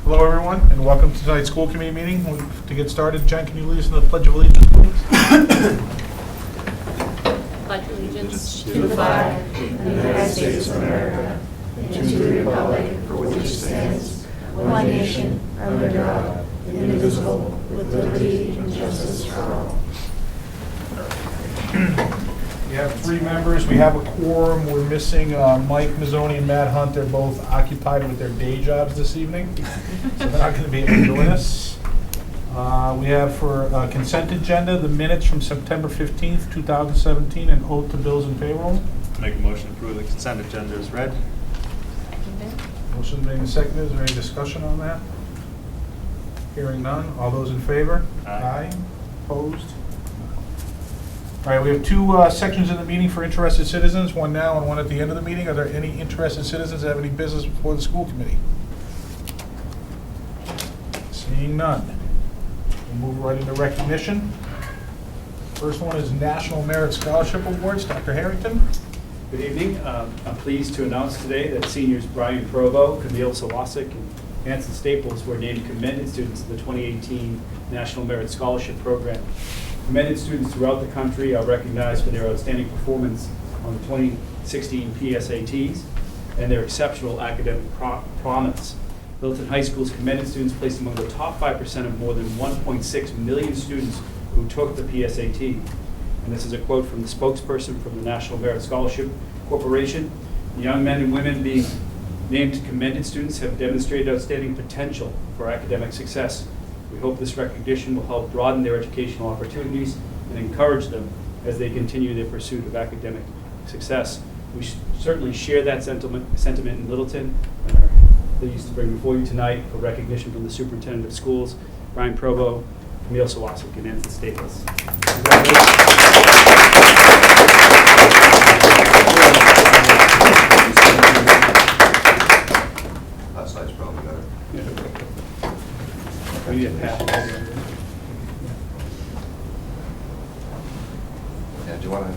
Hello, everyone, and welcome to tonight's school committee meeting. To get started, Jen, can you lead us in the Pledge of Allegiance, please? Pledge allegiance to the flag of the United States of America and to the republic for which it stands, one nation, under God, indivisible, with liberty and justice for all. We have 3 members. We have a quorum. We're missing Mike Mazzoni and Matt Hunt. They're both occupied with their day jobs this evening, so they're not going to be able to join us. We have for consent agenda the minutes from September 15th, 2017, and oath to bills and payroll. Make a motion to approve the consent agenda as read. Motion made and seconded. Is there any discussion on that? Hearing none. All those in favor? Aye. Opposed? All right, we have 2 sections of the meeting for interested citizens, one now and one at the end of the meeting. Are there any interested citizens that have any business before the school committee? Seeing none. We'll move right into recognition. First one is National Merit Scholarship Awards. Dr. Harrington. Good evening. I'm pleased to announce today that seniors Brian Provo, Camille Sawasik, and Hanson Staples were named commended students of the 2018 National Merit Scholarship Program. Commended students throughout the country are recognized for their outstanding performance on the 2016 PSATs and their exceptional academic promise. Littleton High School's commended students placed among the top 5% of more than 1.6 million students who took the PSAT. And this is a quote from the spokesperson from the National Merit Scholarship Corporation. The young men and women being named commended students have demonstrated outstanding potential for academic success. We hope this recognition will help broaden their educational opportunities and encourage them as they continue their pursuit of academic success. We certainly share that sentiment in Littleton and are pleased to bring before you tonight a recognition from the Superintendent of Schools, Brian Provo, Camille Sawasik, and Hanson Staples. That side's probably better. We need a pass. Yeah, do you want to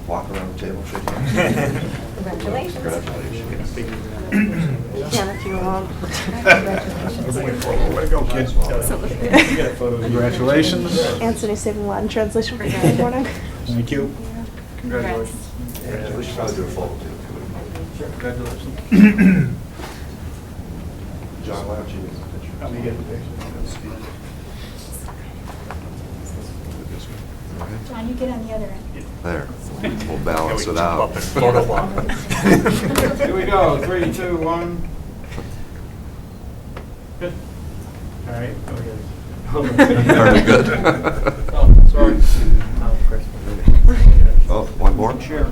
walk around the table, shake hands? Congratulations. Congratulations. You can if you want. Way to go, kids. You got a photo of you. Congratulations. Anthony saving Latin translation for good morning. Thank you. Congratulations. Yeah, we should probably do a photo too. Sure. Congratulations. John, why don't you get the picture? Let me get the picture. John, you get on the other end. There. We'll balance it out. Here we go. 3, 2, 1. Good. All right. Very good. Oh, sorry. Oh, one more? Sure.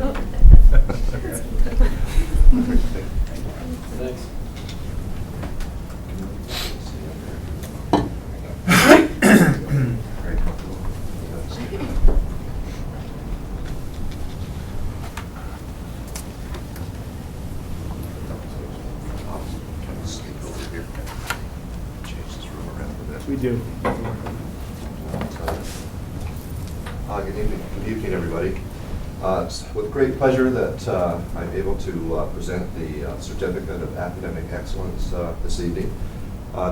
Thanks. Very comfortable. Can we sneak over here? Change this room around a bit. We do. Good evening, everybody. It's with great pleasure that I'm able to present the Certificate of Academic Excellence this evening.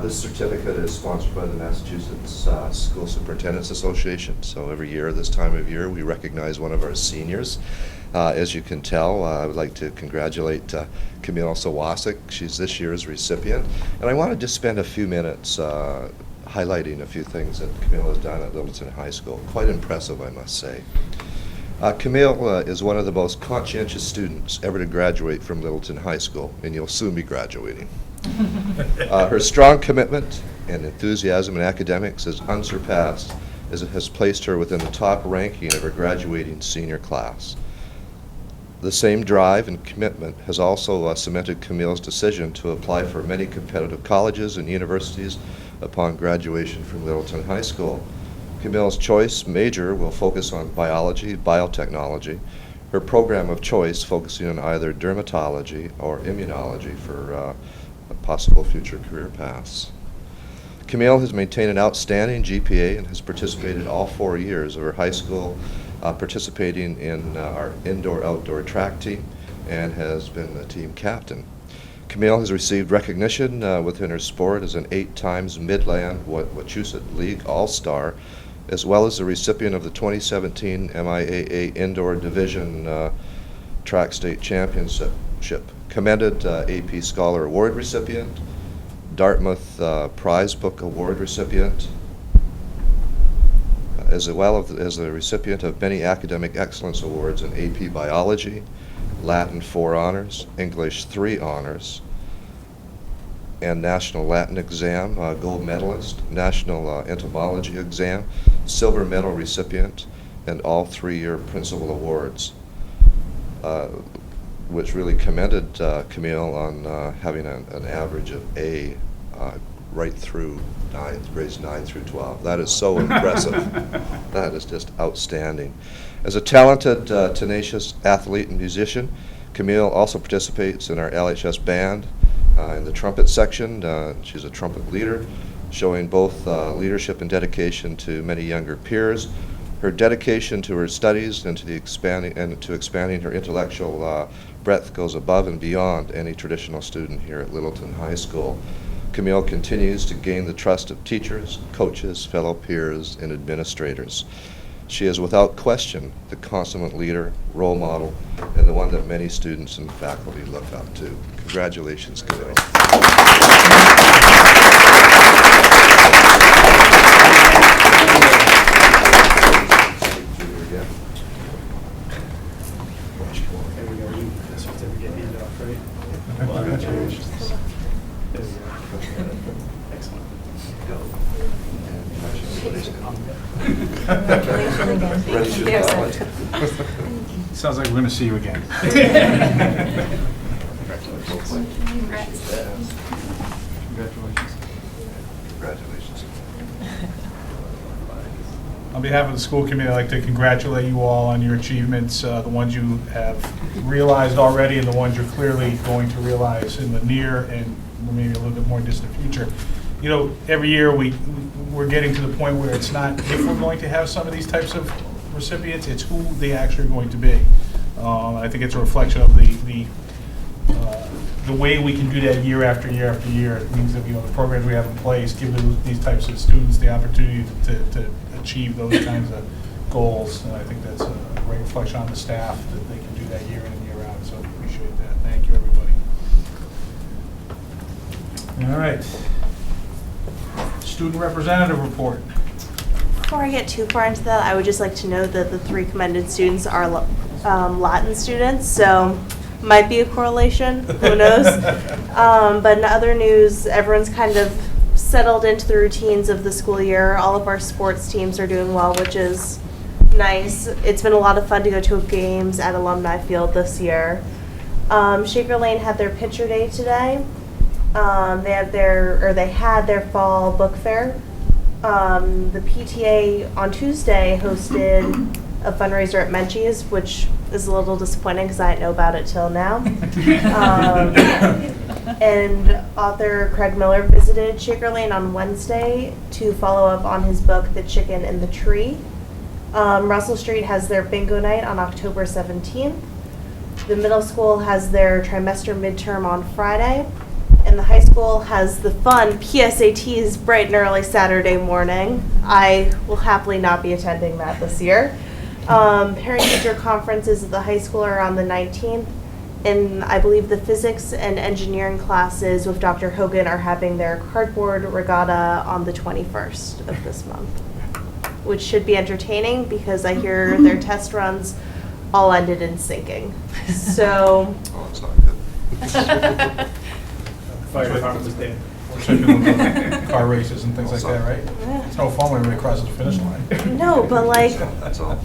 This certificate is sponsored by the Massachusetts School Superintendents Association. So every year, this time of year, we recognize one of our seniors. As you can tell, I would like to congratulate Camille Sawasik. She's this year's recipient. And I wanted to spend a few minutes highlighting a few things that Camille has done at Littleton High School. Quite impressive, I must say. Camille is one of the most conscientious students ever to graduate from Littleton High School, and you'll soon be graduating. Her strong commitment and enthusiasm in academics is unsurpassed, as it has placed her within the top ranking of her graduating senior class. The same drive and commitment has also cemented Camille's decision to apply for many competitive colleges and universities upon graduation from Littleton High School. Camille's choice major will focus on biology, biotechnology. Her program of choice focusing on either dermatology or immunology for possible future career paths. Camille has maintained an outstanding GPA and has participated all 4 years of her high school, participating in our indoor-outdoor track team, and has been the team captain. Camille has received recognition within her sport as an 8 times Midland Wachusett League All-Star, as well as the recipient of the 2017 MIAA Indoor Division Track State Championship. Commended AP Scholar Award recipient, Dartmouth Prize Book Award recipient, as well as the recipient of many academic excellence awards in AP Biology, Latin 4 honors, English 3 honors, and National Latin exam, gold medalist, National Entomology exam, silver medal recipient, and all 3-year principal awards, which really commended Camille on having an average of A right through grades 9 through 12. That is so impressive. That is just outstanding. As a talented, tenacious athlete and musician, Camille also participates in our LHS band in the trumpet section. She's a trumpet leader, showing both leadership and dedication to many younger peers. Her dedication to her studies and to expanding her intellectual breadth goes above and beyond any traditional student here at Littleton High School. Camille continues to gain the trust of teachers, coaches, fellow peers, and administrators. She is without question the consummate leader, role model, and the one that many students and faculty look up to. Congratulations, Camille. There we go. You the certificate handed off, right? Congratulations. There we go. Excellent. Ready to go. Sounds like we're going to see you again. Congratulations. Congratulations. On behalf of the school committee, I'd like to congratulate you all on your achievements, the ones you have realized already and the ones you're clearly going to realize in the near and maybe a little bit more distant future. You know, every year we're getting to the point where it's not if we're going to have some of these types of recipients, it's who they actually are going to be. I think it's a reflection of the way we can do that year after year after year. It means that, you know, the programs we have in place give these types of students the opportunity to achieve those kinds of goals. And I think that's a great reflection on the staff that they can do that year in and year out. So appreciate that. Thank you, everybody. All right. Student representative report. Before I get too far into that, I would just like to note that the 3 commended students are Latin students, so might be a correlation, who knows. But in other news, everyone's kind of settled into the routines of the school year. All of our sports teams are doing well, which is nice. It's been a lot of fun to go to games at Alumni Field this year. Shaker Lane had their pitcher day today. They had their fall book fair. The PTA on Tuesday hosted a fundraiser at Menchie's, which is a little disappointing because I didn't know about it till now. And author Craig Miller visited Shaker Lane on Wednesday to follow up on his book, The Chicken in the Tree. Russell Street has their bingo night on October 17th. The middle school has their trimester midterm on Friday. And the high school has the fun PSATs bright and early Saturday morning. I will happily not be attending that this year. Parent-teacher conferences at the high school are on the 19th, and I believe the physics and engineering classes with Dr. Hogan are having their cardboard regatta on the 21st of this month, which should be entertaining because I hear their test runs all ended in sinking. So. Oh, that's not good. Fire department was there. Car races and things like that, right? It's no fun when everybody crosses the finish line. No, but like, That's all.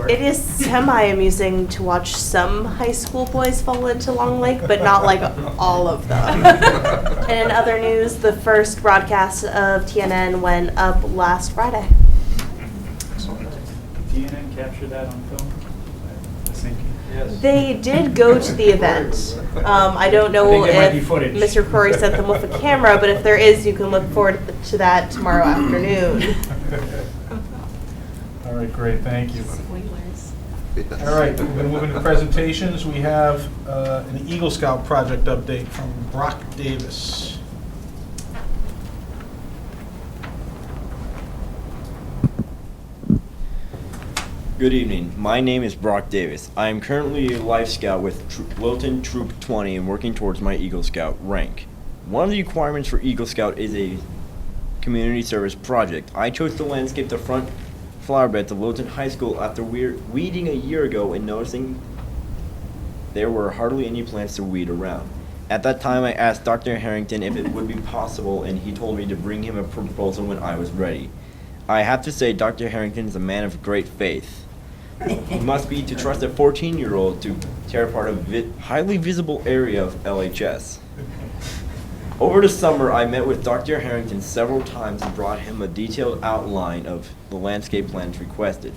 it is semi-amusing to watch some high school boys fall into Long Lake, but not like all of them. And in other news, the first broadcast of TNN went up last Friday. TNN captured that on film? The sinking? Yes. They did go to the event. I don't I know think there might be if footage. Mr. Corey sent them with a camera, but if there is, you can look forward to that tomorrow afternoon. All right, great, thank you. All right, we're going to move into presentations. We have an Eagle Scout project update from Brock Davis. Good evening. My name is Brock Davis. I am currently a Life Scout with Littleton Troop 20 and working towards my Eagle Scout rank. One of the requirements for Eagle Scout is a community service project. I chose to landscape the front flower beds of Littleton High School after weeding a year ago and noticing there were hardly any plants to weed around. At that time, I asked Dr. Harrington if it would be possible, and he told me to bring him a proposal when I was ready. I have to say, Dr. Harrington is a man of great faith. He must be to trust a 14-year-old to tear apart a highly visible area of LHS. Over the summer, I met with Dr. Harrington several times and brought him a detailed outline of the landscape plans requested.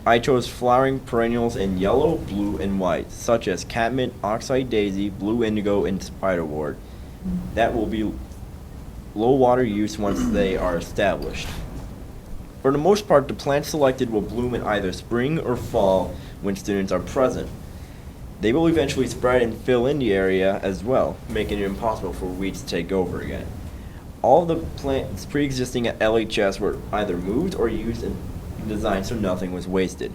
I chose flowering perennials in yellow, blue, and white, such as catmint, oxeye daisy, blue indigo, and spiderwort. That will be low water use once they are established. For the most part, the plants selected will bloom in either spring or fall when students are present. They will eventually spread and fill in the area as well, making it impossible for weeds to take over again. All of the plants pre-existing at LHS were either moved or used and designed so nothing was wasted.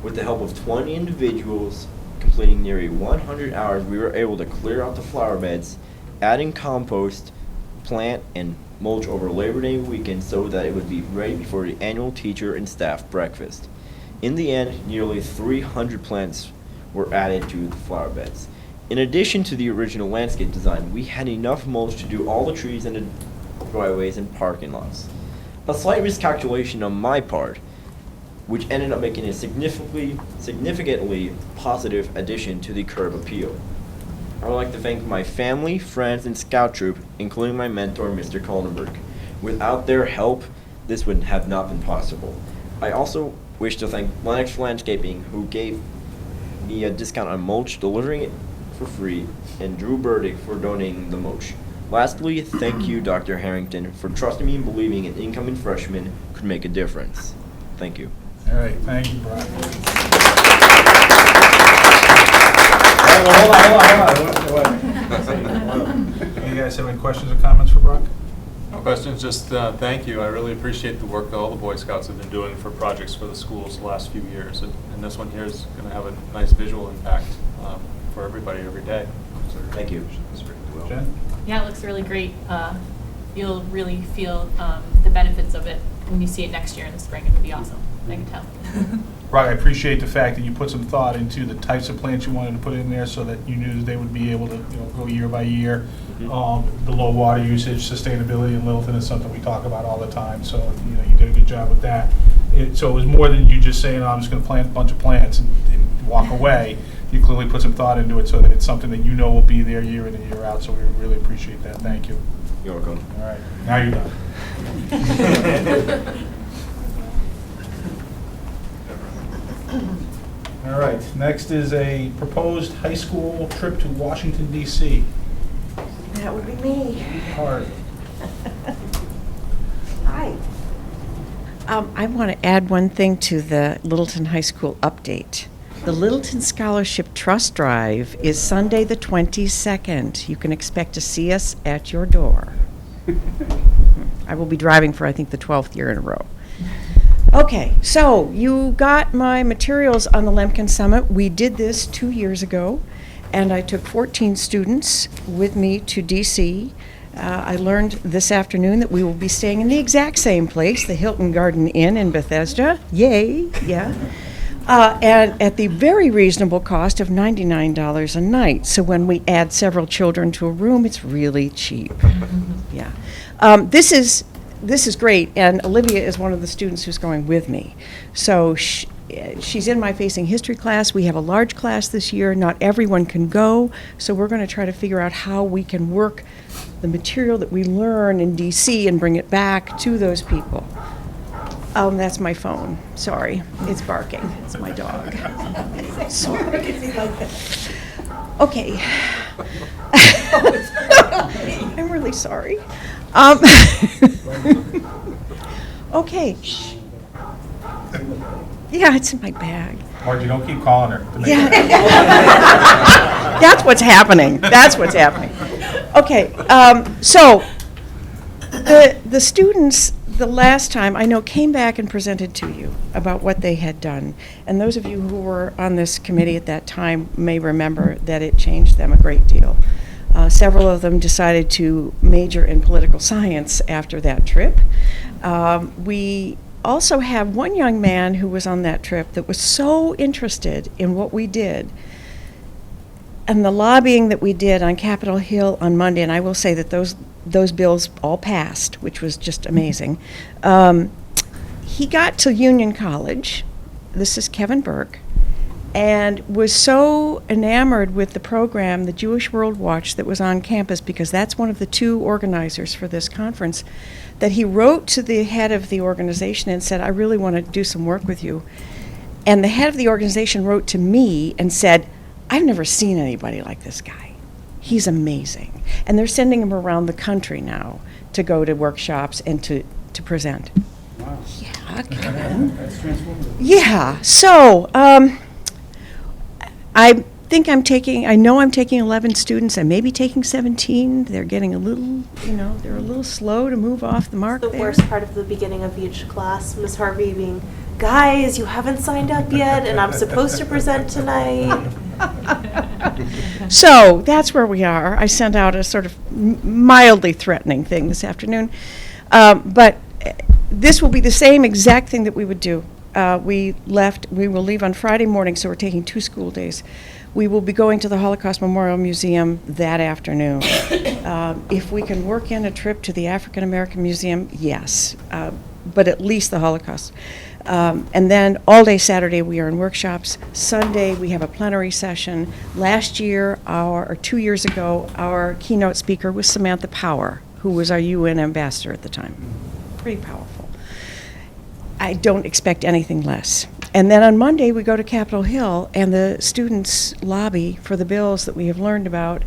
With the help of 20 individuals completing nearly 100 hours, we were able to clear out the flower beds, adding compost, plant, and mulch over Labor Day weekend so that it would be ready before the annual teacher and staff breakfast. In the end, nearly 300 plants were added to the flower beds. In addition to the original landscape design, we had enough mulch to do all the trees in the driveways and parking lots. A slight miscalculation on my part, which ended up making a significantly positive addition to the curb appeal. I would like to thank my family, friends, and scout troop, including my mentor, Mr. Kaldenberg. Without their help, this would have not been possible. I also wish to thank Lennox Landscaping, who gave me a discount on mulch, delivering it for free, and Drew Burdick for donating the mulch. Lastly, thank you, Dr. Harrington, for trusting me and believing an incoming freshman could make a difference. Thank you. All right, thank you, Brock. Hold on. You guys have any questions or comments for Brock? No questions, just thank you. I really appreciate the work that all the Boy Scouts have been doing for projects for the schools the last few years. And this one here is going to have a nice visual impact for everybody every day. So, Thank you. Jen? Yeah, it looks really great. You'll really feel the benefits of it when you see it next year in the spring. It'll be awesome. I can tell. Brock, I appreciate the fact that you put some thought into the types of plants you wanted to put in there so that you knew that they would be able to, go year by year. The low water usage, sustainability in Littleton is something we talk about all the time, so, you did a good job with that. So it was more than you just saying, I'm just gonna plant a bunch of plants and walk away. You clearly put some thought into it so that it's something that will be there year in and year out, so we really appreciate that. Thank you. You're welcome. All right, now you're done. All right, next is a proposed high school trip to Washington, D.C. That would be me. Hard. Hi. I want to add one thing to the Littleton High School update. The Littleton Scholarship Trust Drive is Sunday the 22nd. You can expect to see us at your door. I will be driving for, I think, the 12th year in a row. Okay, so you got my materials on the Lemkin Summit. We did this 2 years ago, and I took 14 students with me to DC. I learned this afternoon that we will be staying in the exact same place, the Hilton Garden Inn in Bethesda. Yay, yeah. And at the very reasonable cost of $99 a night. So when we add several children to a room, it's really cheap. Yeah. This is great, and Olivia is one of the students who's going with me. So she's in my facing history class. We have a large class this year. Not everyone can go, so we're going to try to figure out how we can work the material that we learn in DC and bring it back to those people. That's my phone. Sorry, it's barking. It's my dog. Sorry. Okay. I'm really sorry. Okay. Yeah, it's in my bag. Margie, don't keep calling her. to make Yeah. that. That's what's happening. That's what's happening. Okay, so the students, the last time, I know, came back and presented to you about what they had done. And those of you who were on this committee at that time may remember that it changed them a great deal. Several of them decided to major in political science after that trip. We also have one young man who was on that trip that was so interested in what we did and the lobbying that we did on Capitol Hill on Monday, and I will say that those bills all passed, which was just amazing. He got to Union College, this is Kevin Burke, and was so enamored with the program, the Jewish World Watch, that was on campus, because that's one of the two organizers for this conference, that he wrote to the head of the organization and said, I really want to do some work with you. And the head of the organization wrote to me and said, I've never seen anybody like this guy. He's amazing. And they're sending him around the country now to go to workshops and to present. Wow. Yeah, Kevin. That's transformative. Yeah, so I think I know I'm taking 11 students. I may be taking 17. They're getting a little, they're a little slow to move off the mark The there. worst part of the beginning of each class, Miss Harvey being, guys, you haven't signed up yet, and I'm supposed to present tonight. So that's where we are. I sent out a sort of mildly threatening thing this afternoon. But this will be the same exact thing that we would do. We will leave on Friday morning, so we're taking 2 school days. We will be going to the Holocaust Memorial Museum that afternoon. If we can work in a trip to the African American Museum, yes, but at least the Holocaust. And then all day Saturday we are in workshops. Sunday we have a plenary session. Last year, or 2 years ago, our keynote speaker was Samantha Power, who was our UN ambassador at the time. Pretty powerful. I don't expect anything less. And then on Monday we go to Capitol Hill and the students lobby for the bills that we have learned about.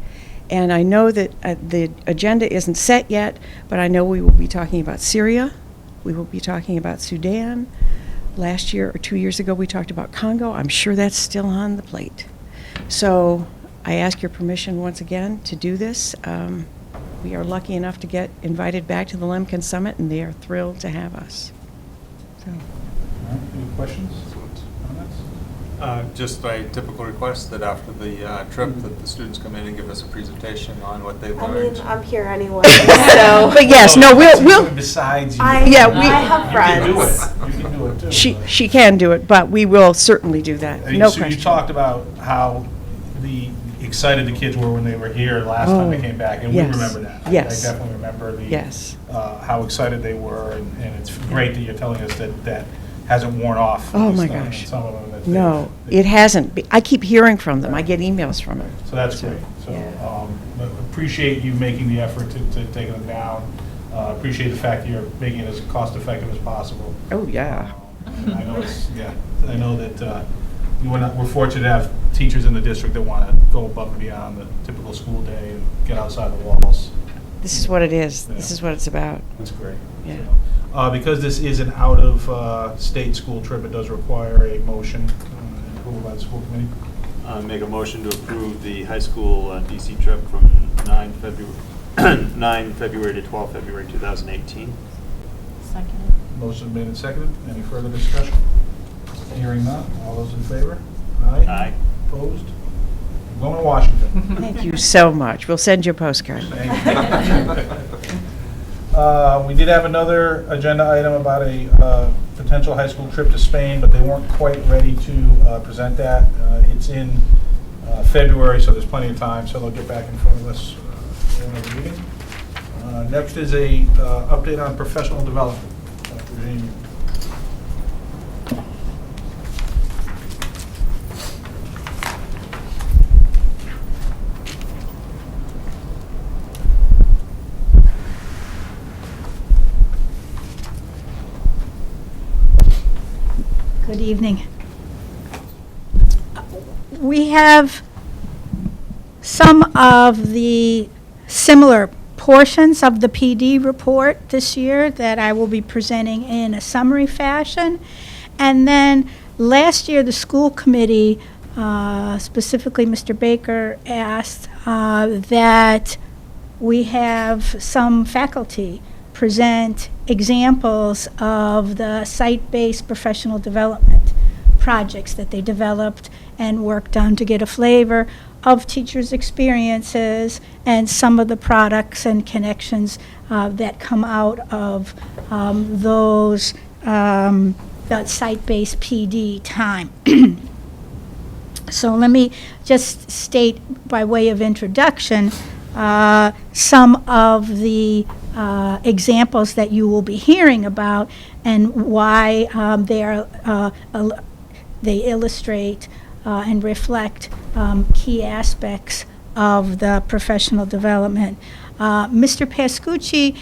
And I know that the agenda isn't set yet, but I know we will be talking about Syria. We will be talking about Sudan. Last year or 2 years ago, we talked about Congo. I'm sure that's still on the plate. So I ask your permission once again to do this. We are lucky enough to get invited back to the Lemkin Summit, and they are thrilled to have us. So. All right, any questions? Comments? Just a typical request that after the trip, that the students come in and give us a presentation on what they've I learned. mean, I'm here anyway, so. But yes, no, we'll Besides you. I have friends. You can do it. You can do it too. she can do it, but we will certainly do that. I mean, No so question. you talked about how excited the kids were when they were here last time they Oh, came back, and yes. we remember that. Yes. I definitely remember Yes. how excited they were, and it's great that you're telling us that hasn't worn off. Oh, at my least on gosh. some of them that No, they- it hasn't. I keep hearing from them. I get emails from them. So that's great. So yeah. appreciate you making the effort to take them down. Appreciate the fact that you're making it as cost-effective as possible. Oh, yeah. I know I know that we're fortunate to have teachers in the district that want to go above and beyond the typical school day and get outside the walls. This is what it is. Yeah. This is what it's about. That's great. Yeah. So, because this is an out-of-state school trip, it does require a motion and approval by the school committee. Make a motion to approve the high school DC trip from 9 February to 12 February 2018. Second. Motion made and seconded. Any further discussion? Hearing none. All those in favor? Aye. Aye. Opposed? I'm going to Washington. Thank you so much. We'll send you a postcard. We did have another agenda item about a potential high school trip to Spain, but they weren't quite ready to present that. It's in February, so there's plenty of time, so they'll get back in front of us during the meeting. Next is a update on professional development. Dr. Jamie. Good evening. We have some of the similar portions of the PD report this year that I will be presenting in a summary fashion. And then Last year, the school committee, specifically Mr. Baker, asked that we have some faculty present examples of the site-based professional development projects that they developed and worked on to get a flavor of teachers' experiences and some of the products and connections that come out of those that site-based PD time. So let me just state by way of introduction some of the examples that you will be hearing about and why they illustrate and reflect key aspects of the professional development. Mr. Pascucci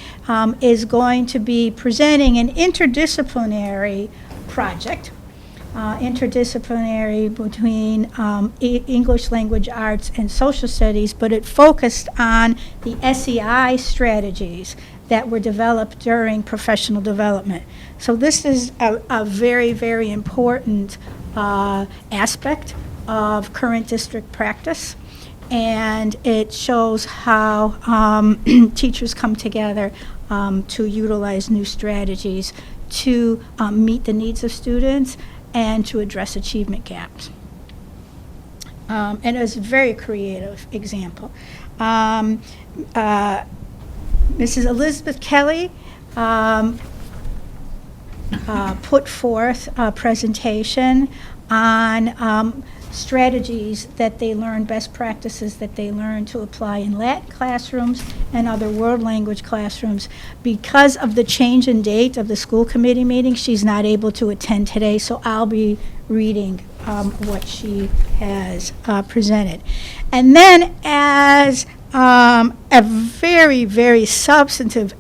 is going to be presenting an interdisciplinary project, interdisciplinary between English language arts and social studies, but it focused on the SEI strategies that were developed during professional development. So this is a very, very important aspect of current district practice, and it shows how teachers come together to utilize new strategies to meet the needs of students and to address achievement gaps. And it was a very creative example. Mrs. Elizabeth Kelly put forth a presentation on strategies that they learned, best practices that they learned to apply in Latin classrooms and other world language classrooms. Because of the change in date of the school committee meeting, she's not able to attend today, so I'll be reading what she has presented. And then as a very, very substantive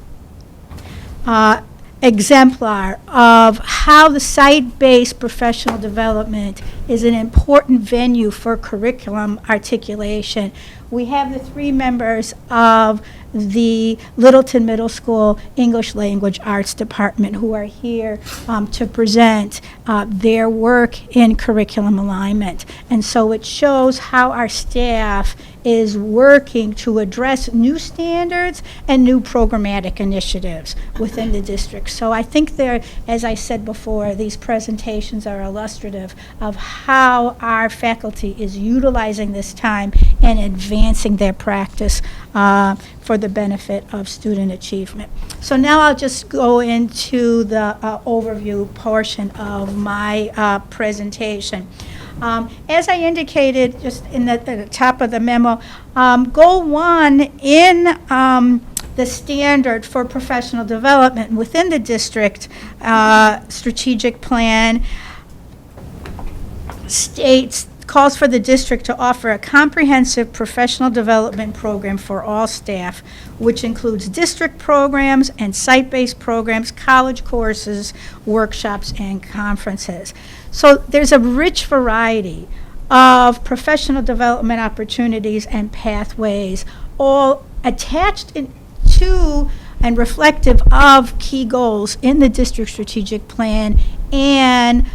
exemplar of how the site-based professional development is an important venue for curriculum articulation, we have the three members of the Littleton Middle School English Language Arts Department who are here to present their work in curriculum alignment. And so it shows how our staff is working to address new standards and new programmatic initiatives within the district. So I think there, as I said before, these presentations are illustrative of how our faculty is utilizing this time and advancing their practice for the benefit of student achievement. So now I'll just go into the overview portion of my presentation. As I indicated just at the top of the memo, Goal 1 in the standard for professional development within the district strategic plan calls for the district to offer a comprehensive professional development program for all staff, which includes district programs and site-based programs, college courses, workshops, and conferences. So there's a rich variety of professional development opportunities and pathways, all attached to and reflective of key goals in the district strategic plan and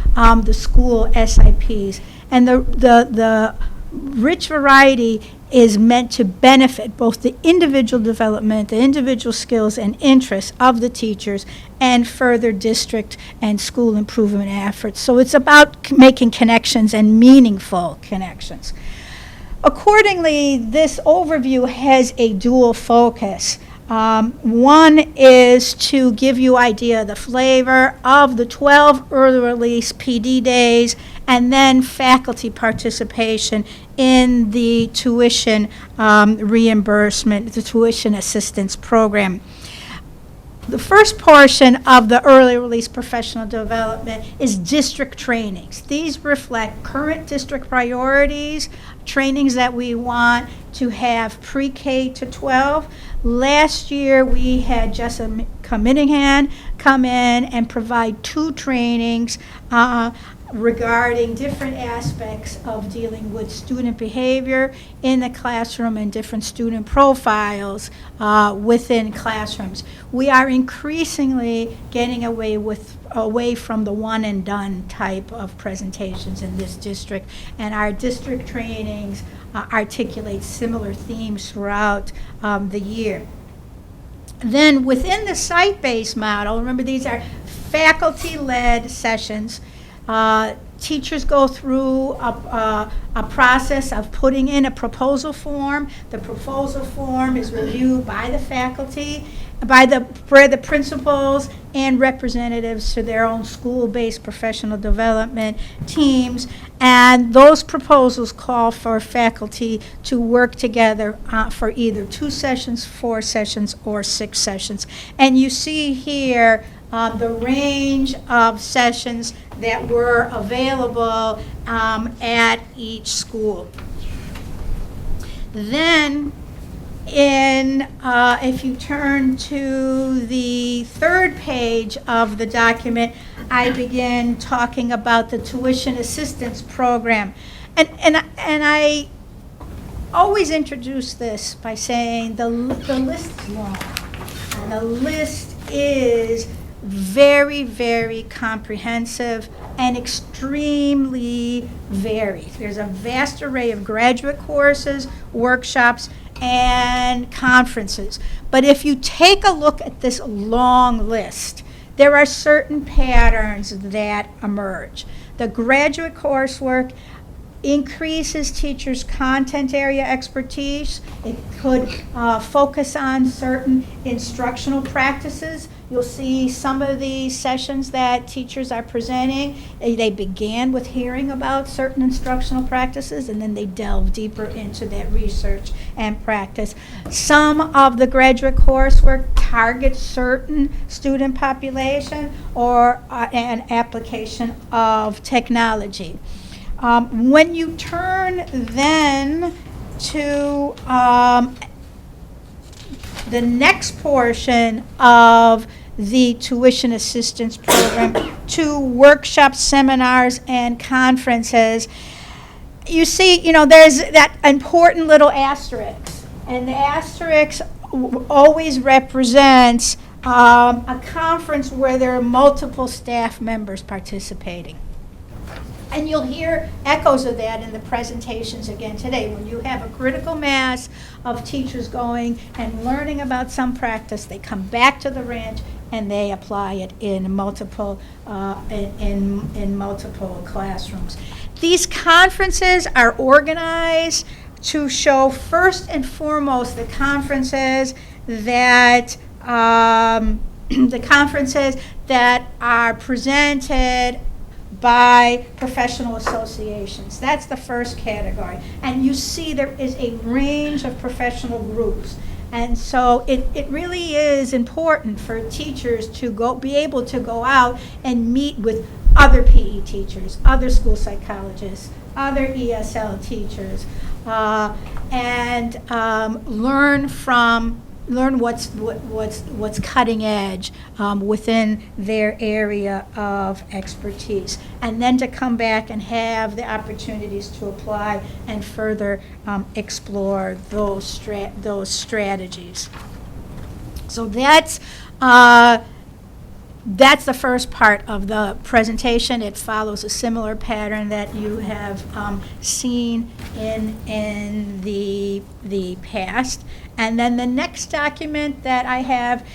the school SIPs. And the rich variety is meant to benefit both the individual development, the individual skills and interests of the teachers, and further district and school improvement efforts. So it's about making connections and meaningful connections. Accordingly, this overview has a dual focus. One is to give you idea of the flavor of the 12 early release PD days and then faculty participation in the tuition reimbursement, the tuition assistance program. The first portion of the early release professional development is district trainings. These reflect current district priorities, trainings that we want to have pre-K to 12. Last year, we had Jessica Minihan come in and provide 2 trainings regarding different aspects of dealing with student behavior in the classroom and different student profiles within classrooms. We are increasingly getting away from the one and done type of presentations in this district, and our district trainings articulate similar themes throughout the year. Then within the site-based model, remember these are faculty-led sessions. Teachers go through a process of putting in a proposal form. The proposal form is reviewed by the faculty, by the principals and representatives to their own school-based professional development teams, and those proposals call for faculty to work together for either 2 sessions, 4 sessions, or 6 sessions. And you see here the range of sessions that were available at each school. Then, if you turn to the 3rd page of the document, I begin talking about the tuition assistance program. And I always introduce this by saying the list is long. And the list is very, very comprehensive and extremely varied. There's a vast array of graduate courses, workshops, and conferences. But if you take a look at this long list, there are certain patterns that emerge. The graduate coursework increases teachers' content area expertise. It could focus on certain instructional practices. You'll see some of the sessions that teachers are presenting, they began with hearing about certain instructional practices, and then they delve deeper into that research and practice. Some of the graduate coursework targets certain student population or an application of technology. When you turn then to the next portion of the tuition assistance program, to workshops, seminars, and conferences, you see, there's that important little asterisk. And the asterisk always represents a conference where there are multiple staff members participating. And you'll hear echoes of that in the presentations again today. When you have a critical mass of teachers going and learning about some practice, they come back to the ranch and they apply it in multiple in multiple classrooms. These conferences are organized to show first and foremost the conferences that are presented by professional associations. That's the first category. And you see there is a range of professional groups. And so it really is important for teachers to be able to go out and meet with other PE teachers, other school psychologists, other ESL teachers, and learn what's cutting edge within their area of expertise, and then to come back and have the opportunities to apply and further explore those strategies. So that's the first part of the presentation. It follows a similar pattern that you have seen in the past. And then the next document that I have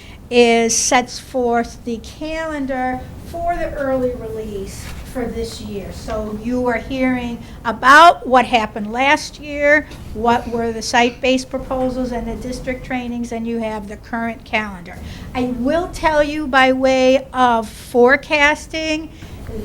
sets forth the calendar for the early release for this year. So you are hearing about what happened last year, what were the site-based proposals and the district trainings, and you have the current calendar. I will tell you by way of forecasting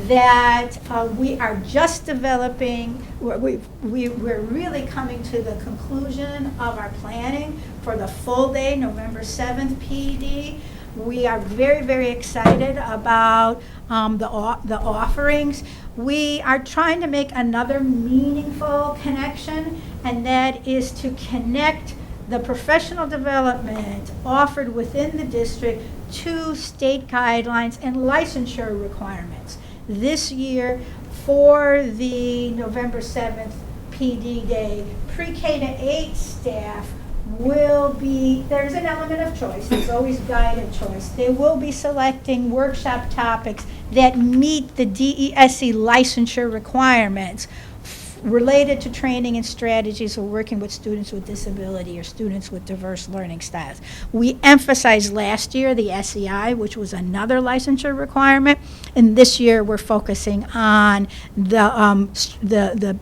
that we are just developing, we're really coming to the conclusion of our planning for the full day, November 7th PD. We are very, very excited about the offerings. We are trying to make another meaningful connection, and that is to connect the professional development offered within the district to state guidelines and licensure requirements. This year, for the November 7th PD day, pre-K to 8 staff will be, there's an element of choice, there's always guided choice. They will be selecting workshop topics that meet the DESE licensure requirements related to training and strategies for working with students with disability or students with diverse learning styles. We emphasized last year the SEI, which was another licensure requirement, and this year we're focusing on the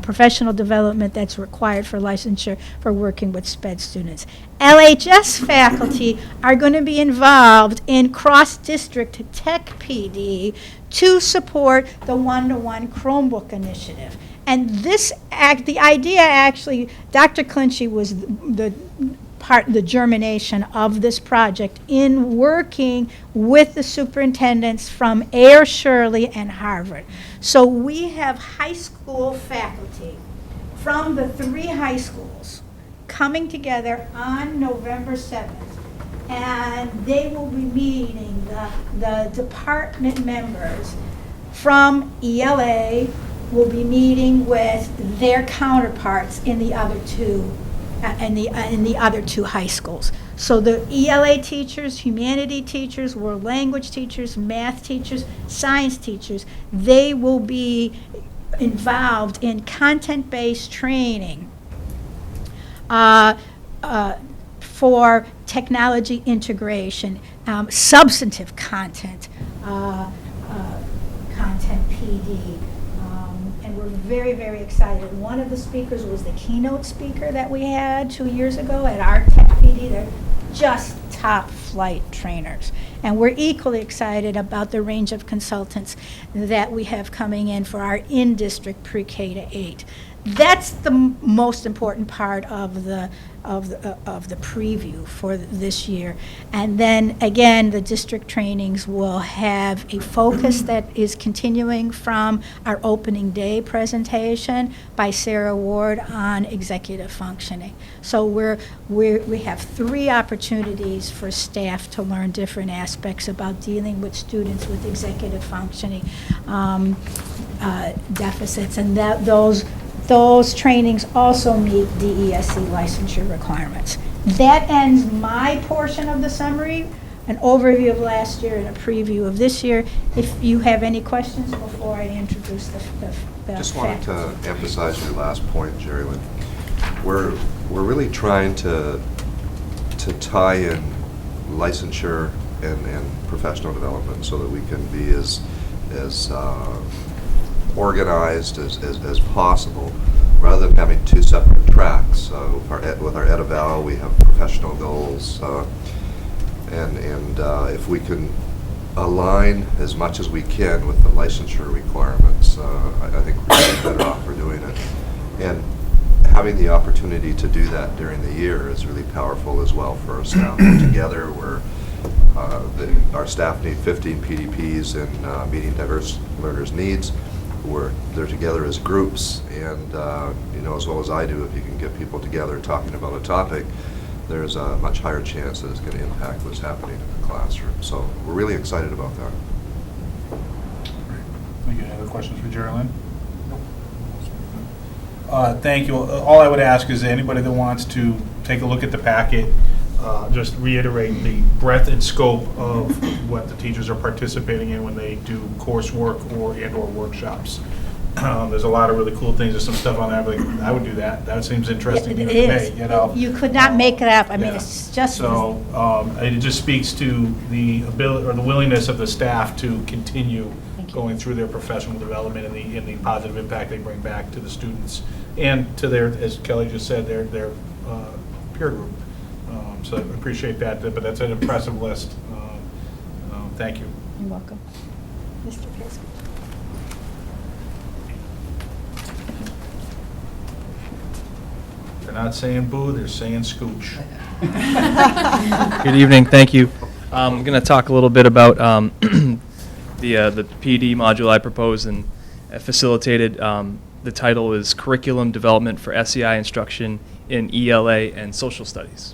professional development that's required for licensure for working with SPED students. LHS faculty are going to be involved in cross-district tech PD to support the one-to-one Chromebook initiative. And this the idea actually, Dr. Clinchy was the germination of this project in working with the superintendents from Ayer Shirley and Harvard. So we have high school faculty from the 3 high schools coming together on November 7th, and they will be meeting the department members from ELA will be meeting with their counterparts in the other two high schools. So the ELA teachers, humanity teachers, world language teachers, math teachers, science teachers, they will be involved in content-based training for technology integration, substantive content, content PD. And we're very, very excited. One of the speakers was the keynote speaker that we had 2 years ago at our Tech PD. They're just top flight trainers. And we're equally excited about the range of consultants that we have coming in for our in-district pre-K to 8. That's the most important part of the preview for this year. And then again, the district trainings will have a focus that is continuing from our opening day presentation by Sarah Ward on executive functioning. So we have 3 opportunities for staff to learn different aspects about dealing with students with executive functioning deficits, and those trainings also meet DESE licensure requirements. That ends my portion of the summary, an overview of last year and a preview of this year. If you have any questions before I introduce the Just wanted faculty. to emphasize your last point, Jerry. We're really trying to tie in licensure and professional development so that we can be as organized as possible, rather than having 2 separate tracks. With our EdEval, we have professional goals, and if we can align as much as we can with the licensure requirements, I think we're going to be better off for doing it. And having the opportunity to do that during the year is really powerful as well for our staff. Together, our staff need 15 PDPs in meeting diverse learners' needs. They're together as groups, and you know as well as I do, if you can get people together talking about a topic, there's a much higher chance that it's going to impact what's happening in the classroom. So we're really excited about that. Any other questions for Geraldine? Thank you. All I would ask is anybody that wants to take a look at the packet, just reiterate the breadth and scope of what the teachers are participating in when they do coursework and/or workshops. There's a lot of really cool things. There's some stuff on there, like, I would do that. That seems interesting It to is. me, you know. You could not make it up. I mean, Yeah. it's just. So it just speaks to the ability or the willingness of the staff to continue Thank you. going through their professional development and the positive impact they bring back to the students and to their, as Kelly just said, their peer group. So I appreciate that, but that's an impressive list. Thank you. You're welcome. Mr. Pierce. They're not saying boo, they're saying scooch. Good evening, thank you. I'm going to talk a little bit about the PD module I proposed and facilitated. The title is Curriculum Development for SEI Instruction in ELA and Social Studies.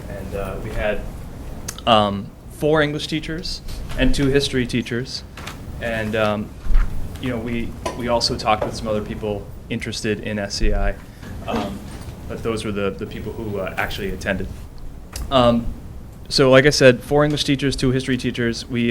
And we had 4 English teachers and 2 history teachers. And we also talked with some other people interested in SCI, but those were the people who actually attended. So like I said, 4 English teachers, 2 history teachers. We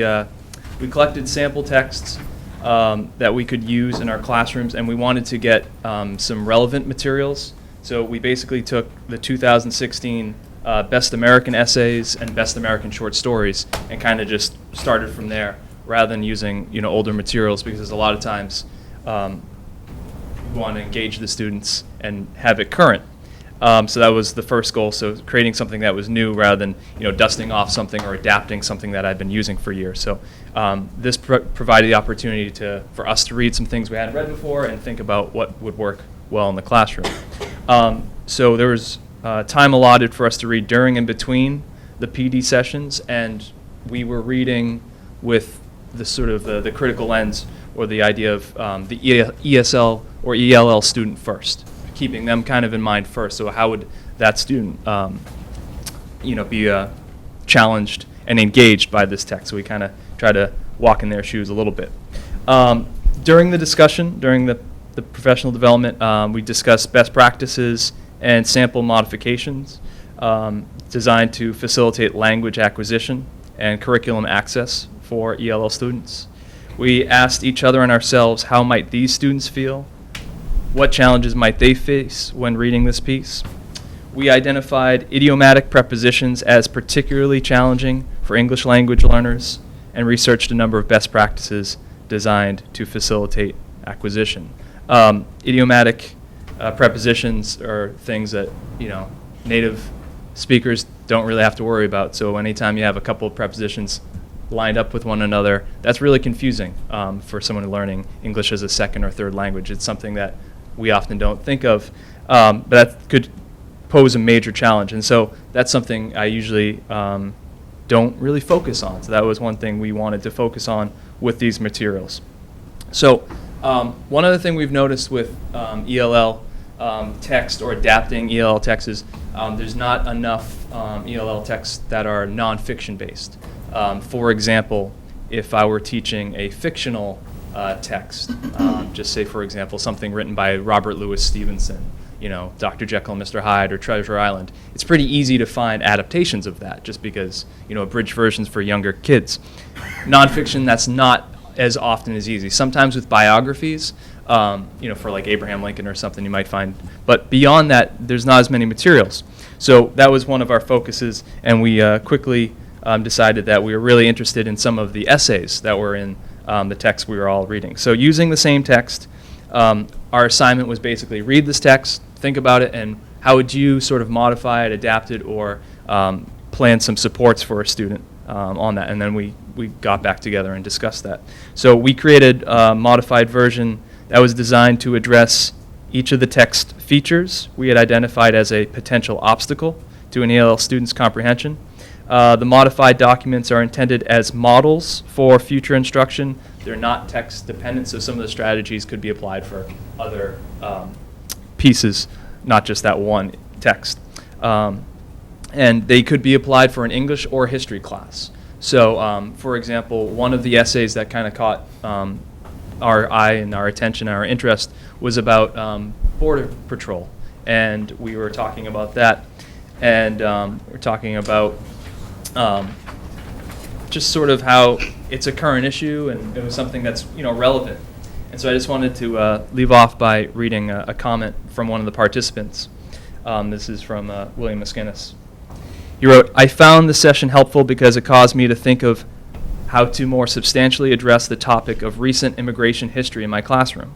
collected sample texts that we could use in our classrooms, and we wanted to get some relevant materials. So we basically took the 2016 Best American Essays and Best American Short Stories and kind of just started from there, rather than using older materials, because a lot of times we want to engage the students and have it current. So that was the first goal. So creating something that was new rather than dusting off something or adapting something that I've been using for years. So this provided the opportunity for us to read some things we hadn't read before and think about what would work well in the classroom. So there was time allotted for us to read during and between the PD sessions, and we were reading with the sort of the critical lens, or the idea of the ESL or ELL student first, keeping them kind of in mind first. So how would that student be challenged and engaged by this text? So we kind of try to walk in their shoes a little bit. During the discussion, during the professional development, we discussed best practices and sample modifications designed to facilitate language acquisition and curriculum access for ELL students. We asked each other and ourselves, how might these students feel? What challenges might they face when reading this piece? We identified idiomatic prepositions as particularly challenging for English language learners and researched a number of best practices designed to facilitate acquisition. Idiomatic prepositions are things that native speakers don't really have to worry about. So anytime you have a couple of prepositions lined up with one another, that's really confusing for someone learning English as a second or third language. It's something that we often don't think of, but that could pose a major challenge. And so that's something I usually don't really focus on. So that was one thing we wanted to focus on with these materials. So one other thing we've noticed with ELL text, or adapting ELL text, is there's not enough ELL texts that are nonfiction based. For example, if I were teaching a fictional text, just say, for example, something written by Robert Louis Stevenson, Dr. Jekyll and Mr. Hyde or Treasure Island, it's pretty easy to find adaptations of that just because, abridged versions for younger kids. Nonfiction, that's not as often as easy. Sometimes with biographies, for like Abraham Lincoln or something, you might find, but beyond that, there's not as many materials. So that was one of our focuses, and we quickly decided that we were really interested in some of the essays that were in the text we were all reading. So using the same text, our assignment was basically read this text, think about it, and how would you sort of modify it, adapt it, or plan some supports for a student on that. And then we got back together and discussed that. So we created a modified version that was designed to address each of the text features we had identified as a potential obstacle to an ELL student's comprehension. The modified documents are intended as models for future instruction. They're not text dependent, so some of the strategies could be applied for other pieces, not just that one text. And they could be applied for an English or history class. So, for example, one of the essays that kind of caught our eye and our attention and our interest was about Border Patrol. And we were talking about that. And we're talking about just sort of how it's a current issue, and it was something that's relevant. And so I just wanted to leave off by reading a comment from one of the participants. This is from William Miskinnis. He wrote, "I found the session helpful because it caused me to think of how to more substantially address the topic of recent immigration history in my classroom.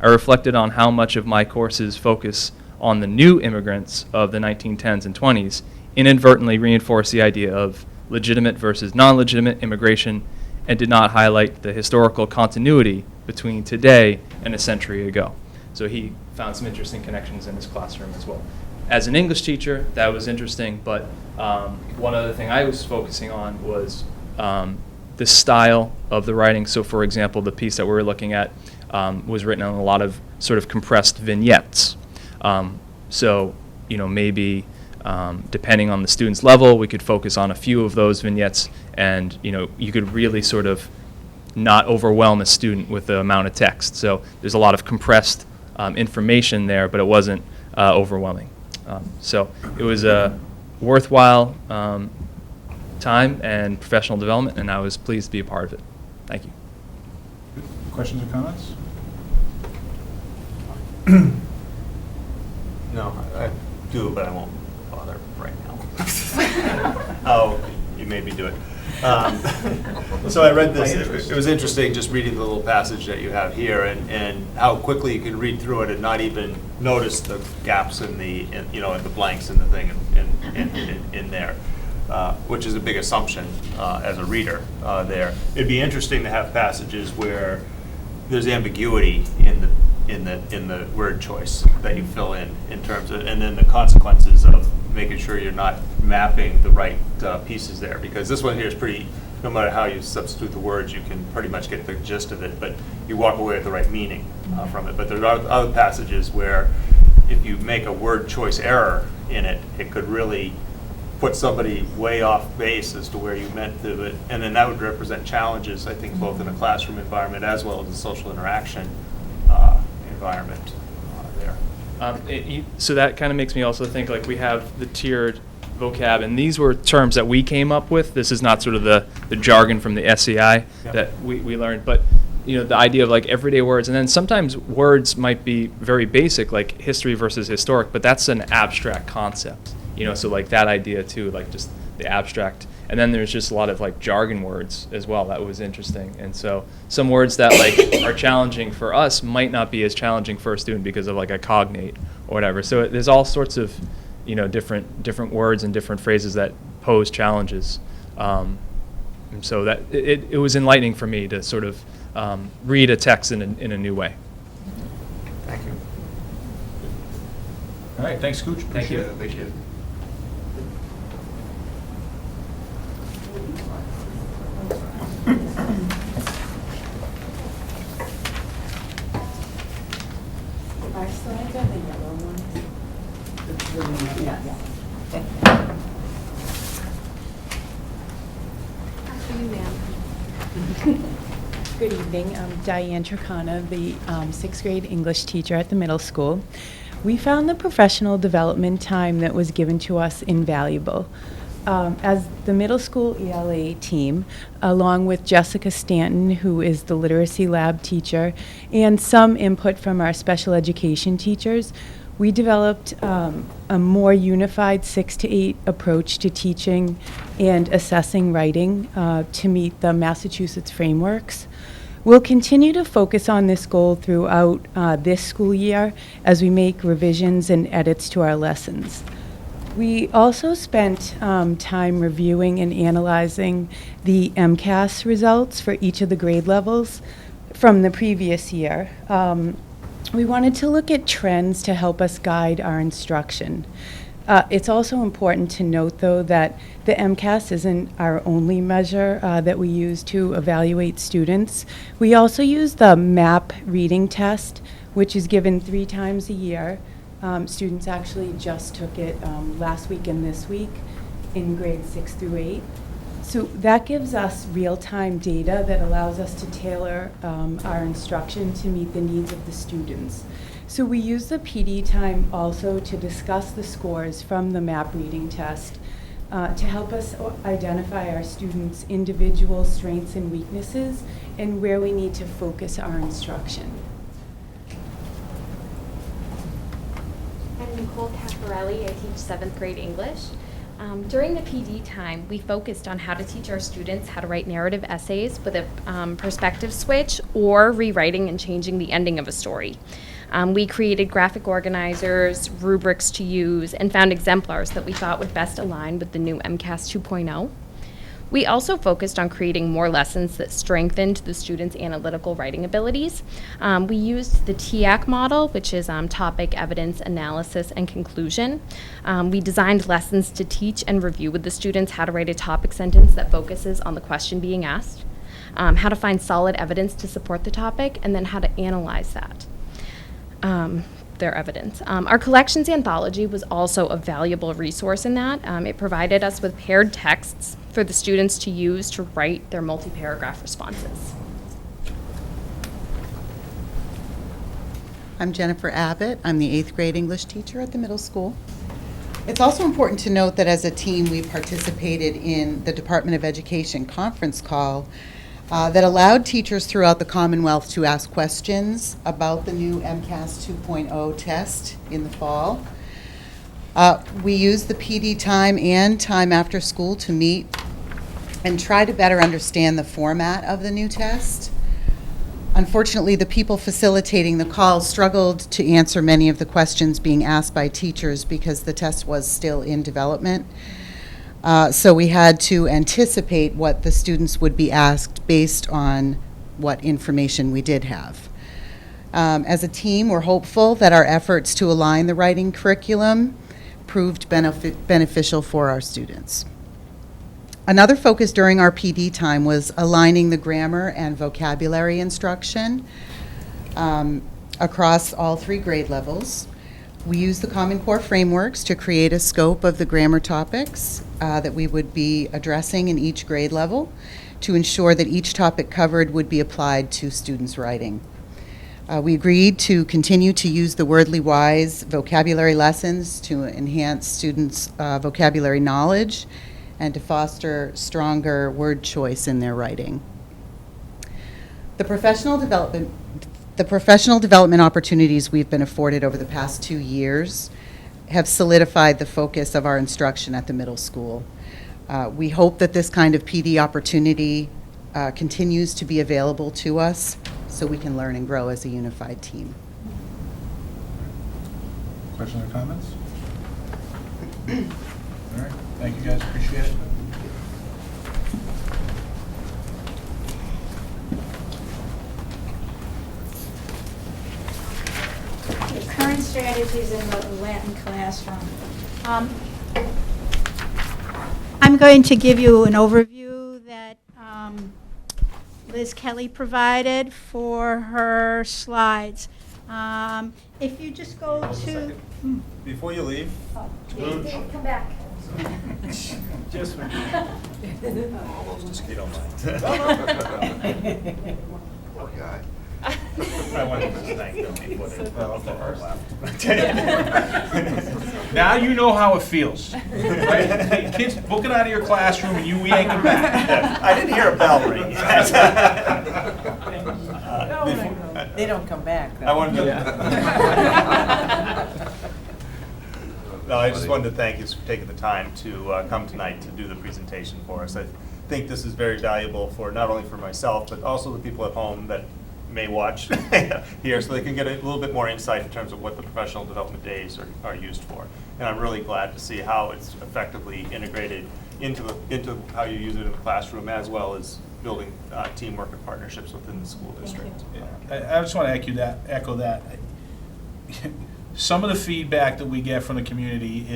I reflected on how much of my courses focus on the new immigrants of the 1910s and 20s, inadvertently reinforce the idea of legitimate versus non-legitimate immigration, and did not highlight the historical continuity between today and a century ago." So he found some interesting connections in his classroom as well. As an English teacher, that was interesting, but one other thing I was focusing on was the style of the writing. So for example, the piece that we were looking at was written on a lot of sort of compressed vignettes. So maybe depending on the student's level, we could focus on a few of those vignettes, and you could really sort of not overwhelm a student with the amount of text. So there's a lot of compressed information there, but it wasn't overwhelming. So it was a worthwhile time and professional development, and I was pleased to be a part of it. Thank you. Questions or comments? No, I do, but I won't bother right now. Oh, you made me do it. So I read this. It was interesting just reading the little passage that you have here, and how quickly you can read through it and not even notice the gaps in the in the blanks in the thing in there, which is a big assumption as a reader. There, it'd be interesting to have passages where there's ambiguity in the word choice that you fill in terms of, and then the consequences of making sure you're not mapping the right pieces there, because this one here is pretty, no matter how you substitute the words, you can pretty much get the gist of it, but you walk away with the right meaning from it. But there are other passages where if you make a word choice error in it, it could really put somebody way off base as to where you meant to it, and then that would represent challenges, I think, both in a classroom environment as well as a social interaction environment there. So that kind of makes me also think, like, we have the tiered vocab, and these were terms that we came up with. This is not sort of the jargon from the SEI that we learned, but the idea of like everyday words, and then sometimes words might be very basic, like history versus historic, but that's an abstract concept. So like that idea too, like just the abstract. And then there's just a lot of like jargon words as well. That was interesting. And so some words that like are challenging for us might not be as challenging for a student because of like a cognate or whatever. So there's all sorts of, different words and different phrases that pose challenges. And so that it was enlightening for me to sort of read a text in a new way. Thank you. All right, thanks, Cooch. Thank you. Appreciate it. Our slides are the yellow ones. Yeah. After you, ma'am. Good evening. I'm Diane Tricana, the 6th grade English teacher at the middle school. We found the professional development time that was given to us invaluable. As the middle school ELA team, along with Jessica Stanton, who is the literacy lab teacher, and some input from our special education teachers, we developed a more unified 6 to 8 approach to teaching and assessing writing to meet the Massachusetts frameworks. We'll continue to focus on this goal throughout this school year as we make revisions and edits to our lessons. We also spent time reviewing and analyzing the MCAS results for each of the grade levels from the previous year. We wanted to look at trends to help us guide our instruction. It's also important to note, though, that the MCAS isn't our only measure that we use to evaluate students. We also use the MAP reading test, which is given 3 times a year. Students actually just took it last week and this week in grades 6 through 8. So that gives us real-time data that allows us to tailor our instruction to meet the needs of the students. So we use the PD time also to discuss the scores from the MAP reading test to help us identify our students' individual strengths and weaknesses and where we need to focus our instruction. I'm Nicole Caffarelli. I teach 7th grade English. During the PD time, we focused on how to teach our students how to write narrative essays with a perspective switch or rewriting and changing the ending of a story. We created graphic organizers, rubrics to use, and found exemplars that we thought would best align with the new MCAS 2.0. We also focused on creating more lessons that strengthened the students' analytical writing abilities. We used the TAC model, which is topic, evidence, analysis, and conclusion. We designed lessons to teach and review with the students how to write a topic sentence that focuses on the question being asked, how to find solid evidence to support the topic, and then how to analyze that. Their evidence. Our collections anthology was also a valuable resource in that. It provided us with paired texts for the students to use to write their multi-paragraph responses. I'm Jennifer Abbott. I'm the 8th grade English teacher at the middle school. It's also important to note that as a team, we participated in the Department of Education conference call that allowed teachers throughout the Commonwealth to ask questions about the new MCAS 2.0 test in the fall. We used the PD time and time after school to meet and try to better understand the format of the new test. Unfortunately, the people facilitating the call struggled to answer many of the questions being asked by teachers because the test was still in development. So we had to anticipate what the students would be asked based on what information we did have. As a team, we're hopeful that our efforts to align the writing curriculum proved beneficial for our students. Another focus during our PD time was aligning the grammar and vocabulary instruction across all 3 grade levels. We used the Common Core frameworks to create a scope of the grammar topics that we would be addressing in each grade level to ensure that each topic covered would be applied to students' writing. We agreed to continue to use the Wordly Wise vocabulary lessons to enhance students' vocabulary knowledge and to foster stronger word choice in their writing. The professional development opportunities we've been afforded over the past 2 years have solidified the focus of our instruction at the middle school. We hope that this kind of PD opportunity continues to be available to us so we can learn and grow as a unified team. Questions or comments? All right, thank you guys, appreciate it. Current strategies in the Latin classroom. I'm going to give you an overview that Liz Kelly provided for her slides. If you just go to... Before you leave, Come back. Just when just you don't mind. Poor guy. I wanted to thank them before they left. Now you know how it feels. Right? Hey, kids, book it out of your classroom and you yank it back. Yeah, I didn't hear a bell ring. They don't come back. I wanted to. No, I just wanted to thank you for taking the time to come tonight to do the presentation for us. I think this is very valuable for not only for myself, but also the people at home that may watch here, so they can get a little bit more insight in terms of what the professional development days are used for. And I'm really glad to see how it's effectively integrated into how you use it in the classroom, as well as building teamwork and partnerships within the school district. I just want to echo that. Some of the feedback that we get from the community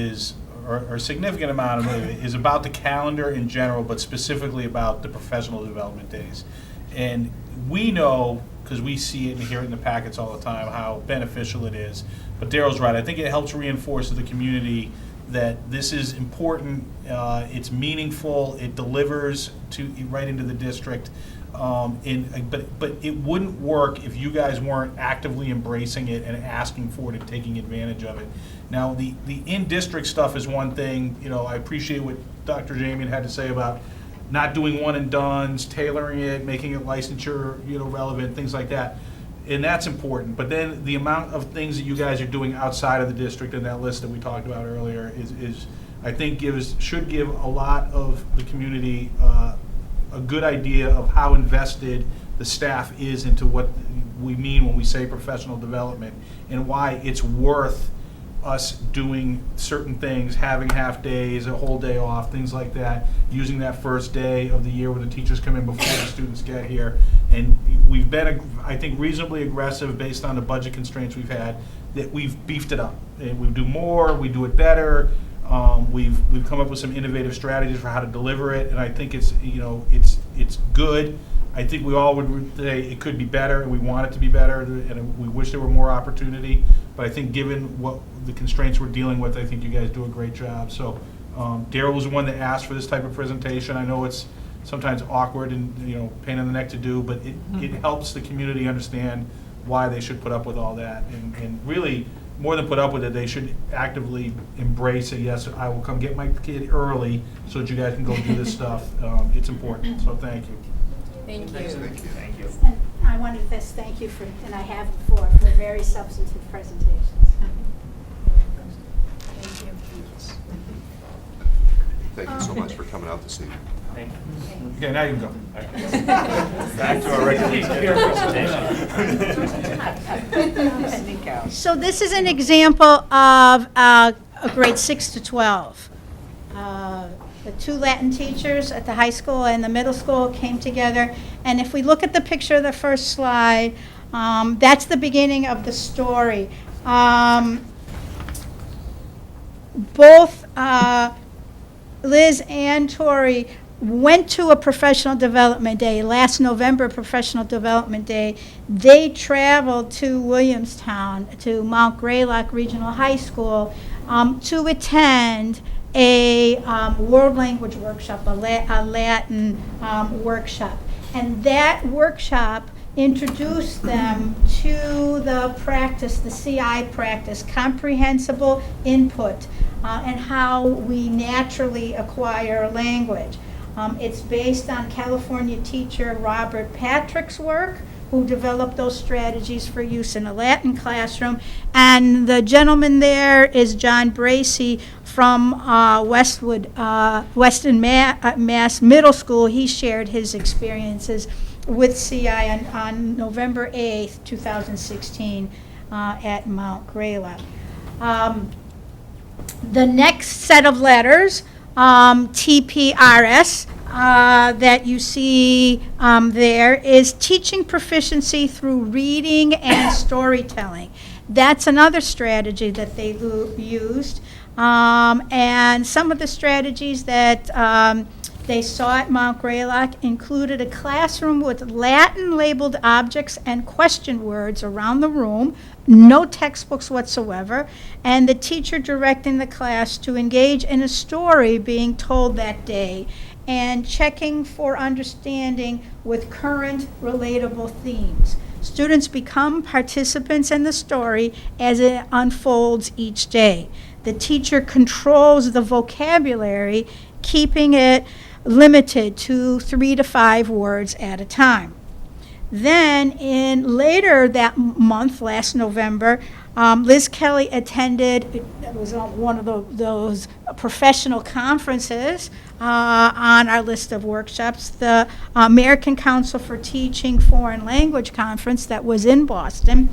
or a significant amount of it is about the calendar in general, but specifically about the professional development days. And we know, because we see it and hear it in the packets all the time, how beneficial it is. But Daryl's right. I think it helps reinforce to the community that this is important, it's meaningful, it delivers right into the district. But it wouldn't work if you guys weren't actively embracing it and asking for it and taking advantage of it. Now, the in-district stuff is one thing. I appreciate what Dr. Jamian had to say about not doing one and dones, tailoring it, making it licensure, relevant, things like that. And that's important. But then the amount of things that you guys are doing outside of the district in that list that we talked about earlier is I think should give a lot of the community a good idea of how invested the staff is into what we mean when we say professional development, and why it's worth us doing certain things, having half days, a whole day off, things like that, using that first day of the year when the teachers come in before the students get here. And we've been, I think, reasonably aggressive based on the budget constraints we've had, that we've beefed it up. And we do more, we do it better. We've come up with some innovative strategies for how to deliver it, and I think it's good. I think we all would say it could be better, and we want it to be better, and we wish there were more opportunity. But I think given what the constraints we're dealing with, I think you guys do a great job. So Daryl was the one that asked for this type of presentation. I know it's sometimes awkward and pain in the neck to do, but it helps the community understand why they should put up with all that. And really, more than put up with it, they should actively embrace it. Yes, I will come get my kid early so that you guys can go do this stuff. It's important, so thank you. Thank you. Thank you. And I wanted to thank you for, and I have before, for very substantive presentations. Thank you. Thank you so much for coming out this evening. Thank you. Okay, now you can go. Back to our regularly scheduled presentation. So this is an example of a grade 6 to 12. The two Latin teachers at the high school and the middle school came together, and if we look at the picture of the first slide, that's the beginning of the story. Both Liz and Tori went to a professional development day, last November professional development day. They traveled to Williamstown, to Mount Greylock Regional High School, to attend a world language workshop, a Latin workshop. And that workshop introduced them to the practice, the CI practice, comprehensible input, and how we naturally acquire language. It's based on California teacher Robert Patrick's work, who developed those strategies for use in a Latin classroom. And the gentleman there is John Bracey from Western Mass Middle School. He shared his experiences with CI on November 8th, 2016 at Mount Greylock. The next set of letters, TPRS, that you see there is teaching proficiency through reading and storytelling. That's another strategy that they used. And some of the strategies that they saw at Mount Greylock included a classroom with Latin-labeled objects and question words around the room, no textbooks whatsoever, and the teacher directing the class to engage in a story being told that day, and checking for understanding with current relatable themes. Students become participants in the story as it unfolds each day. The teacher controls the vocabulary, keeping it limited to 3 to 5 words at a time. Then, in later that month, last November, Liz Kelly attended, it was one of those professional conferences on our list of workshops, the American Council for Teaching Foreign Language Conference that was in Boston.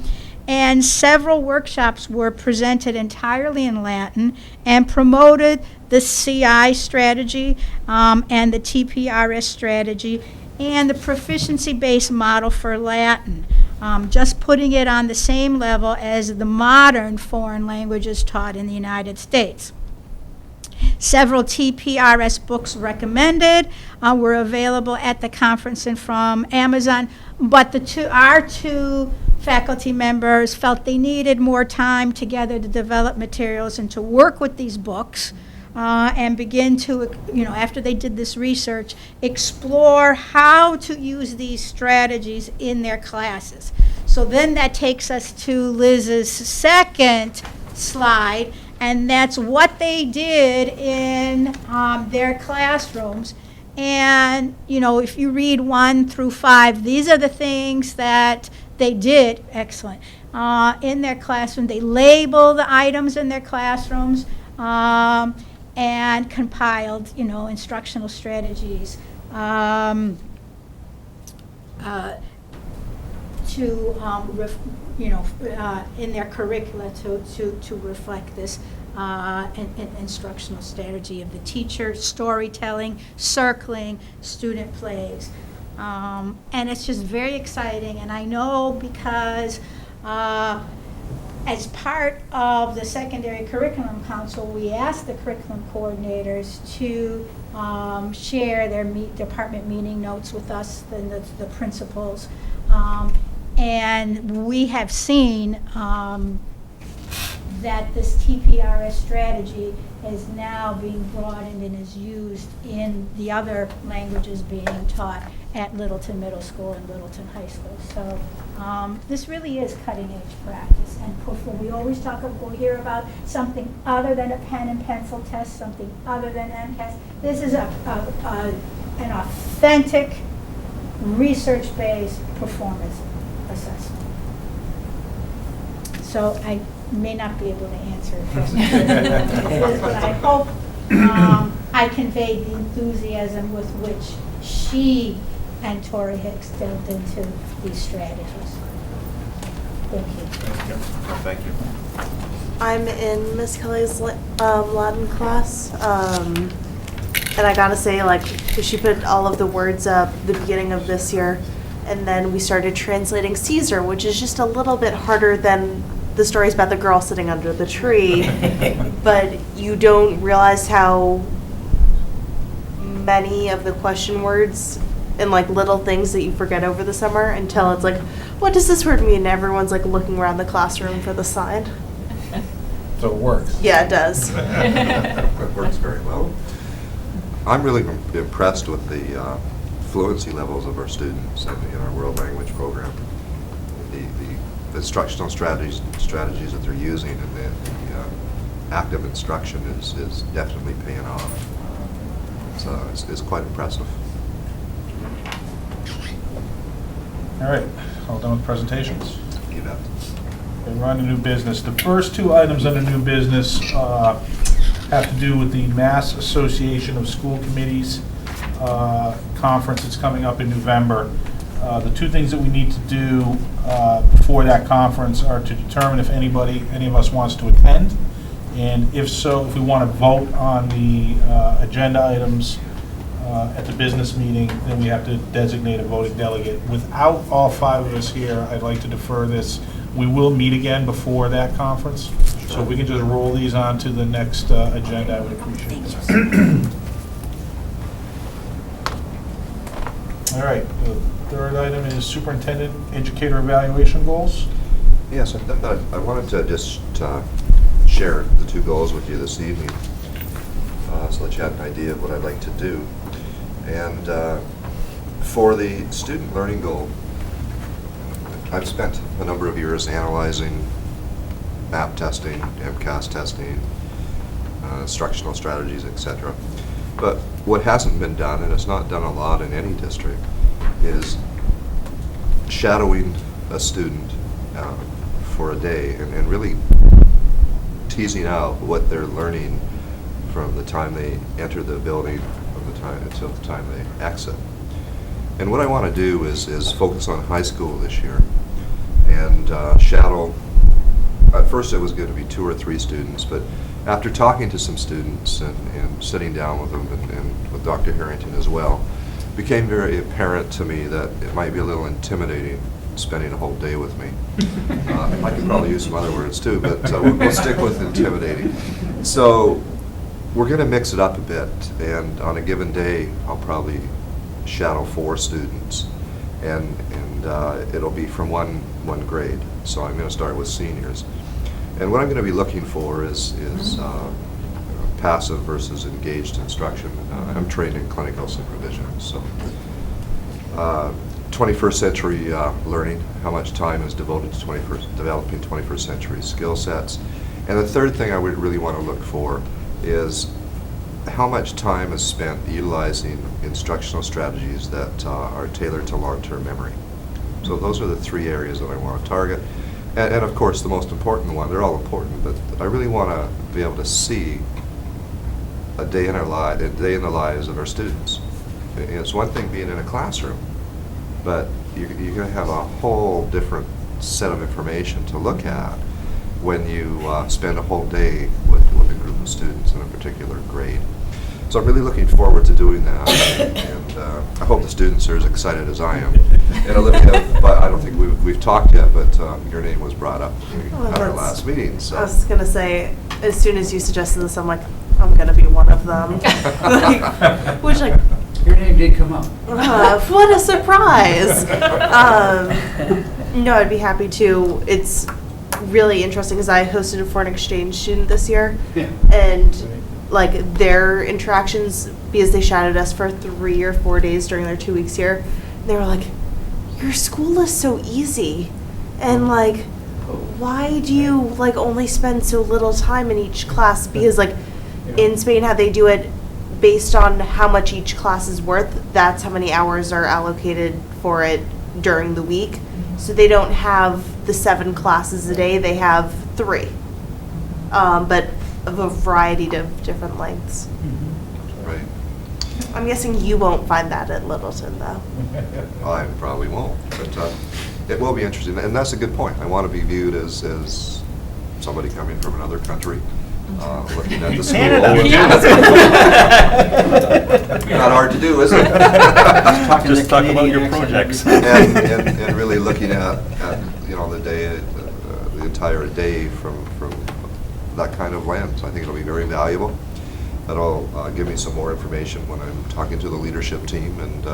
And several workshops were presented entirely in Latin and promoted the CI strategy and the TPRS strategy and the proficiency-based model for Latin, just putting it on the same level as the modern foreign languages taught in the United States. Several TPRS books recommended were available at the conference and from Amazon, but our two faculty members felt they needed more time together to develop materials and to work with these books and begin to, after they did this research, explore how to use these strategies in their classes. So then that takes us to Liz's second slide, and that's what they did in their classrooms. And, if you read 1 through 5, these are the things that they did, excellent, in their classroom. They label the items in their classrooms and compiled, instructional strategies in their curricula to reflect this instructional strategy of the teacher, storytelling, circling, student plays. And it's just very exciting, and I know because as part of the Secondary Curriculum Council, we asked the curriculum coordinators to share their department meeting notes with us, the principals, and we have seen that this TPRS strategy is now being broadened and is used in the other languages being taught at Littleton Middle School and Littleton High School. So this really is cutting-edge practice. And we always we hear about something other than a pen and pencil test, something other than MCAS. This is an authentic, research-based performance assessment. So I may not be able to answer your question, but I hope I conveyed the enthusiasm with which she and Tori Hicks delved into these strategies. Thank you. Thank you. I'm in Miss Kelly's Latin class, and I gotta say, like, she put all of the words up the beginning of this year, and then we started translating Caesar, which is just a little bit harder than the stories about the girl sitting under the tree, but you don't realize how many of the question words and like little things that you forget over the summer until it's like, what does this word mean? And everyone's like looking around the classroom for the sign. So it works. Yeah, it does. It works very well. I'm really impressed with the fluency levels of our students in our world language program. The instructional strategies that they're using and the active instruction is definitely paying off. So it's quite impressive. All right, all done with presentations? You bet. Okay, we're on to new business. The first two items under new business have to do with the Mass Association of School Committees conference that's coming up in November. The two things that we need to do before that conference are to determine if any of us wants to attend, and if so, if we want to vote on the agenda items at the business meeting, then we have to designate a voting delegate. Without all five of us here, I'd like to defer this. We will meet again before that conference, so if we can just roll these on to the next agenda, I would appreciate it. All right, the third item is superintendent educator evaluation goals. Yes, I wanted to just share the two goals with you this evening so that you had an idea of what I'd like to do. And for the student learning goal, I've spent a number of years analyzing MAP testing, MCAS testing, instructional strategies, etc. But what hasn't been done, and it's not done a lot in any district, is shadowing a student for a day and really teasing out what they're learning from the time they enter the building until the time they exit. And what I want to do is focus on high school this year and shadow. At first it was going to be 2 or 3 students, but after talking to some students and sitting down with them and with Dr. Harrington as well, it became very apparent to me that it might be a little intimidating spending a whole day with me. I could probably use some other words too, but we'll stick with intimidating. So we're going to mix it up a bit, and on a given day I'll probably shadow 4 students, and it'll be from one grade. So I'm going to start with seniors. And what I'm going to be looking for is passive versus engaged instruction. I'm trained in clinical supervision, so 21st century learning, how much time is devoted to developing 21st century skill sets. And the third thing I would really want to look for is how much time is spent utilizing instructional strategies that are tailored to long-term memory. So those are the 3 areas that I want to target. And of course, the most important one, they're all important, but I really want to be able to see a day in the lives of our students. It's one thing being in a classroom, but you're going to have a whole different set of information to look at when you spend a whole day with a group of students in a particular grade. So I'm really looking forward to doing that, and I hope the students are as excited as I am. And Olivia, but I don't think we've talked yet, but your name was brought up at our last meeting. So. I was going to say, as soon as you suggested this, I'm like, I'm going to be one of them. Which, like, your name did come up. What a surprise. No, I'd be happy to. It's really interesting because I hosted a foreign exchange student this year, Yeah. and like their interactions, because they shadowed us for 3 or 4 days during their 2 weeks here, they were like, "Your school is so easy," and like, why do you like only spend so little time in each class? Because like in Spain, how they do it based on how much each class is worth, that's how many hours are allocated for it during the week. So they don't have the 7 classes a day, they have 3. But of a variety of different lengths. Right. I'm guessing you won't find that at Littleton, though. I probably won't, but it will be interesting, and that's a good point. I want to be viewed as somebody coming from another country, looking at the school. Not hard to do, is it? Just talk about your projects. And really looking at the day, the entire day from that kind of lens. I think it'll be very valuable. That'll give me some more information when I'm talking to the leadership team, and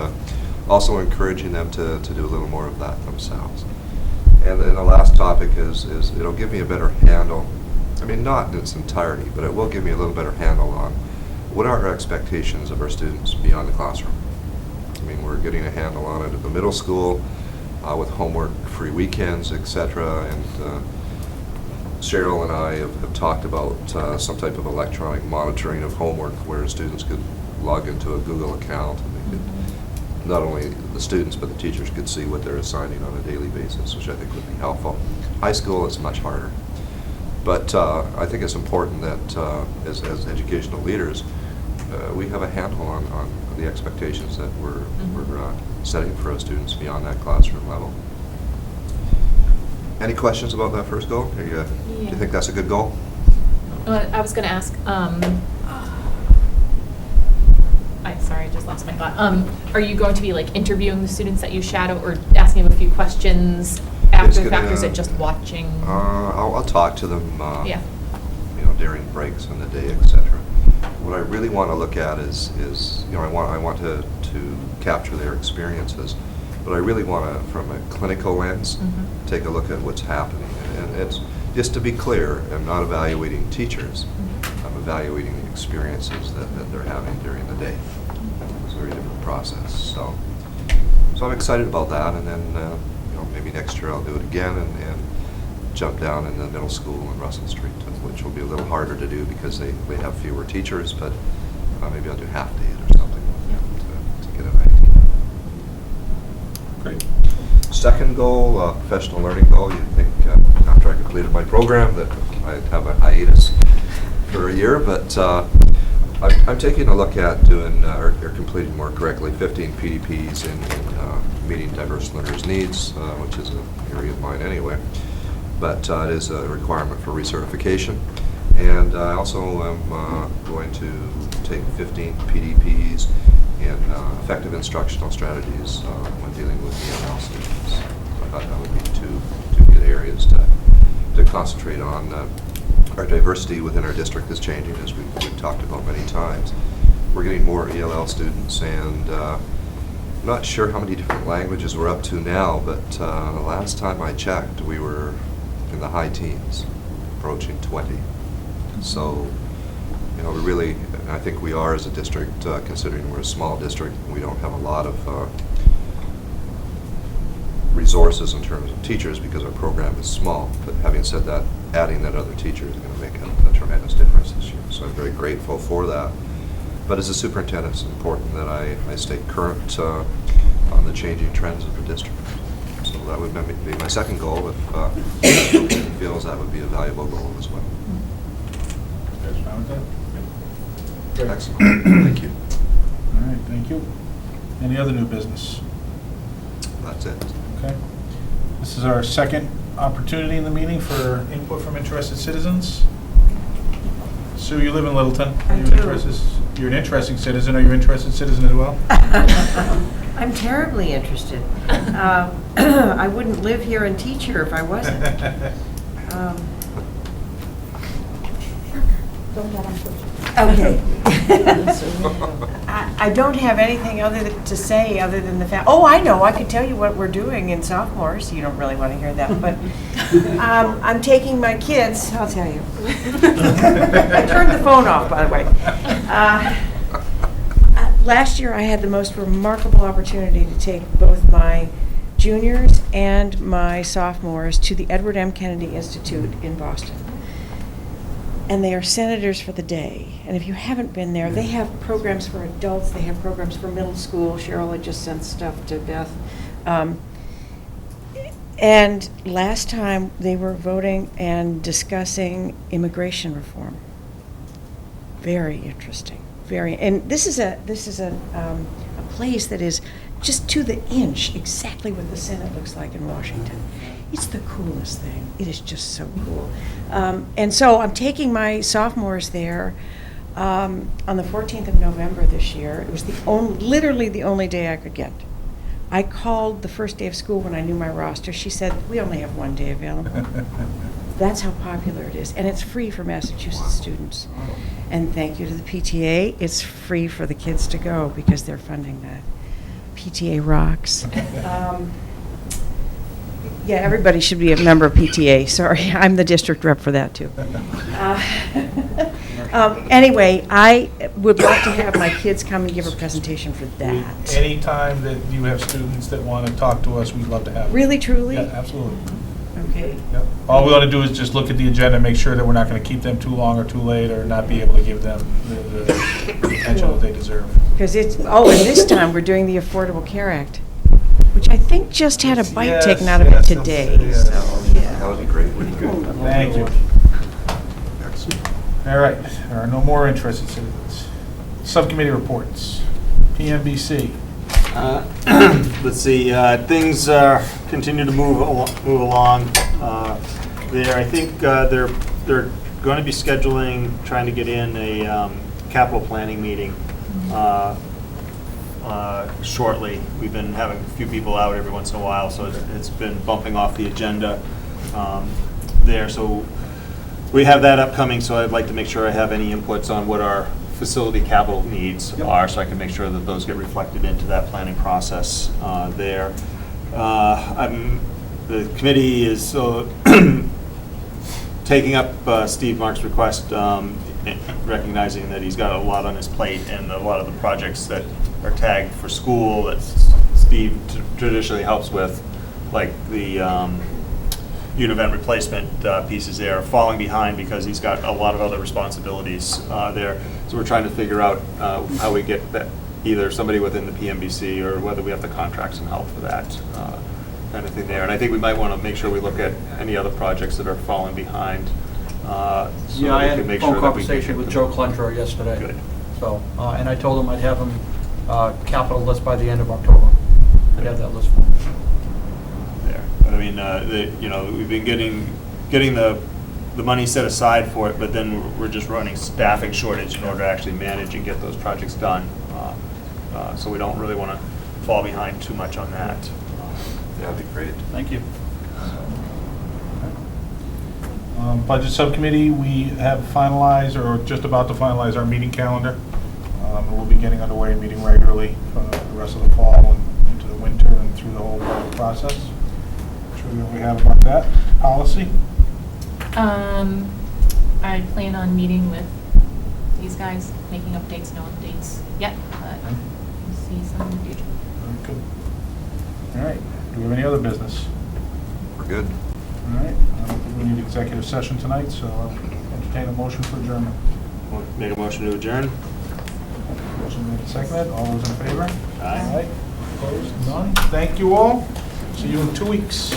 also encouraging them to do a little more of that themselves. And then the last topic is it'll give me a better handle, I mean not in its entirety, but it will give me a little better handle on what are our expectations of our students beyond the classroom. I mean, we're getting a handle on it at the middle school with homework-free weekends, etc. And Cheryl and I have talked about some type of electronic monitoring of homework where students could log into a Google account, and they could, not only the students but the teachers could see what they're assigning on a daily basis, which I think would be helpful. High school is much harder. But I think it's important that as educational leaders, we have a handle on the expectations that we're setting for our students beyond that classroom level. Any questions about that first goal? Do you think that's a good goal? I was going to ask, sorry, I just lost my thought. Are you going to be like interviewing the students that you shadow, or asking them a few questions after the fact, or is it just watching? I'll talk to them Yeah. During breaks in the day, etc. What I really want to look at is I want to capture their experiences, but I really want to, from a clinical lens, take a look at what's happening. And it's just to be clear, I'm not evaluating teachers. I'm evaluating the experiences that they're having during the day. It's a very different process. So I'm excited about that, and then maybe next year I'll do it again and jump down in the middle school in Russell Street, which will be a little harder to do because they have fewer teachers, but maybe I'll do half day or something to get an idea. Great. Second goal, professional learning goal. You'd think after I completed my program that I'd have a hiatus for a year, but I'm taking a look at doing, or completing more correctly, 15 PDPs in meeting diverse learners' needs, which is an area of mine anyway. But it is a requirement for recertification. And I also am going to take 15 PDPs in effective instructional strategies when dealing with ELL students. So I thought that would be two good areas to concentrate on. Our diversity within our district is changing, as we've talked about many times. We're getting more ELL students, and I'm not sure how many different languages we're up to now, but the last time I checked, we were in the high teens, approaching 20. So, we really, I think we are as a district, considering we're a small district, we don't have a lot of resources in terms of teachers because our program is small. But having said that, adding that other teacher is going to make a tremendous difference this year. So I'm very grateful for that. But as a superintendent, it's important that I stay current on the changing trends of the district. So that would be my second goal, if he feels that would be a valuable goal as well. You guys fine with that? Great. Excellent. Thank you. All right, thank you. Any other new business? That's it. Okay. This is our second opportunity in the meeting for input from interested citizens. Sue, you live in Littleton. Are you interested? You're an interesting citizen. Are you an interested citizen as well? I'm terribly interested. I wouldn't live here and teach here if I wasn't. Don't let them push you. Okay. I don't have anything to say other than the fact, oh, I know, I could tell you what we're doing in sophomores. You don't really want to hear that, but I'm taking my kids, I'll tell you. I turned the phone off, by the way. Last year, I had the most remarkable opportunity to take both my juniors and my sophomores to the Edward M. Kennedy Institute in Boston. And they are senators for the day. And if you haven't been there, they have programs for adults, they have programs for middle school. Cheryl had just sent stuff to Beth. And last time, they were voting and discussing immigration reform. Very interesting. And this is a place that is just to the inch exactly what the Senate looks like in Washington. It's the coolest thing. It is just so cool. And so I'm taking my sophomores there on the 14th of November this year. It was literally the only day I could get. I called the first day of school when I knew my roster. She said, we only have one day available. That's how popular it is. And it's free for Massachusetts students. And thank you to the PTA. It's free for the kids to go because they're funding that. PTA rocks. Yeah, everybody should be a member of PTA. Sorry, I'm the district rep for that too. Anyway, I would love to have my kids come and give a presentation for that. Anytime that you have students that want to talk to us, we'd love to have them. Really, truly? Yeah, absolutely. Okay. Yep. All we want to do is just look at the agenda and make sure that we're not going to keep them too long or too late or not be able to give them the attention that they deserve. Because and this time we're doing the Affordable Care Act, which I think just had a bite taken out of it today. Yes. So, yeah. That would be great. Thank you. All right, there are no more interested citizens. Subcommittee reports. PMBC. Let's see, things continue to move along there. I think they're going to be trying to get in a capital planning meeting shortly. We've been having a few people out every once in a while, so it's been bumping off the agenda there. So we have that upcoming, so I'd like to make sure I have any inputs on what our facility capital needs are, so I can make sure that those get reflected into that planning process there. The committee is taking up Steve Mark's request, recognizing that he's got a lot on his plate and a lot of the projects that are tagged for school that Steve traditionally helps with, like the univent replacement pieces there, are falling behind because he's got a lot of other responsibilities there. So we're trying to figure out how we get that, either somebody within the PMBC or whether we have to contract some help for that kind of thing there. And I think we might want to make sure we look at any other projects that are falling behind. So yeah, I had a a phone conversation with Joe Clunter yesterday. Good. So, and I told him I'd have him capital list by the end of October. I'd have that list for him. There, but I mean, we've been getting the money set aside for it, but then we're just running staffing shortage in order to actually manage and get those projects done. So we don't really want to fall behind too much on that. That'd be great. Thank you. Budget Subcommittee, we have finalized, or just about to finalize, our meeting calendar. We'll be getting underway and meeting regularly for the rest of the fall and into the winter and through the whole budget process. I'm sure we have about that. Policy? I plan on meeting with these guys, making updates, no updates yet, but we'll see some in the future. Very good. All right. Do we have any other business? We're good. All right. I don't think we need executive session tonight, so I'll entertain a motion for adjournment. Make a motion to adjourn. Motion made and seconded. All those in favor? Aye. Opposed? None. Thank you all. See you in 2 weeks.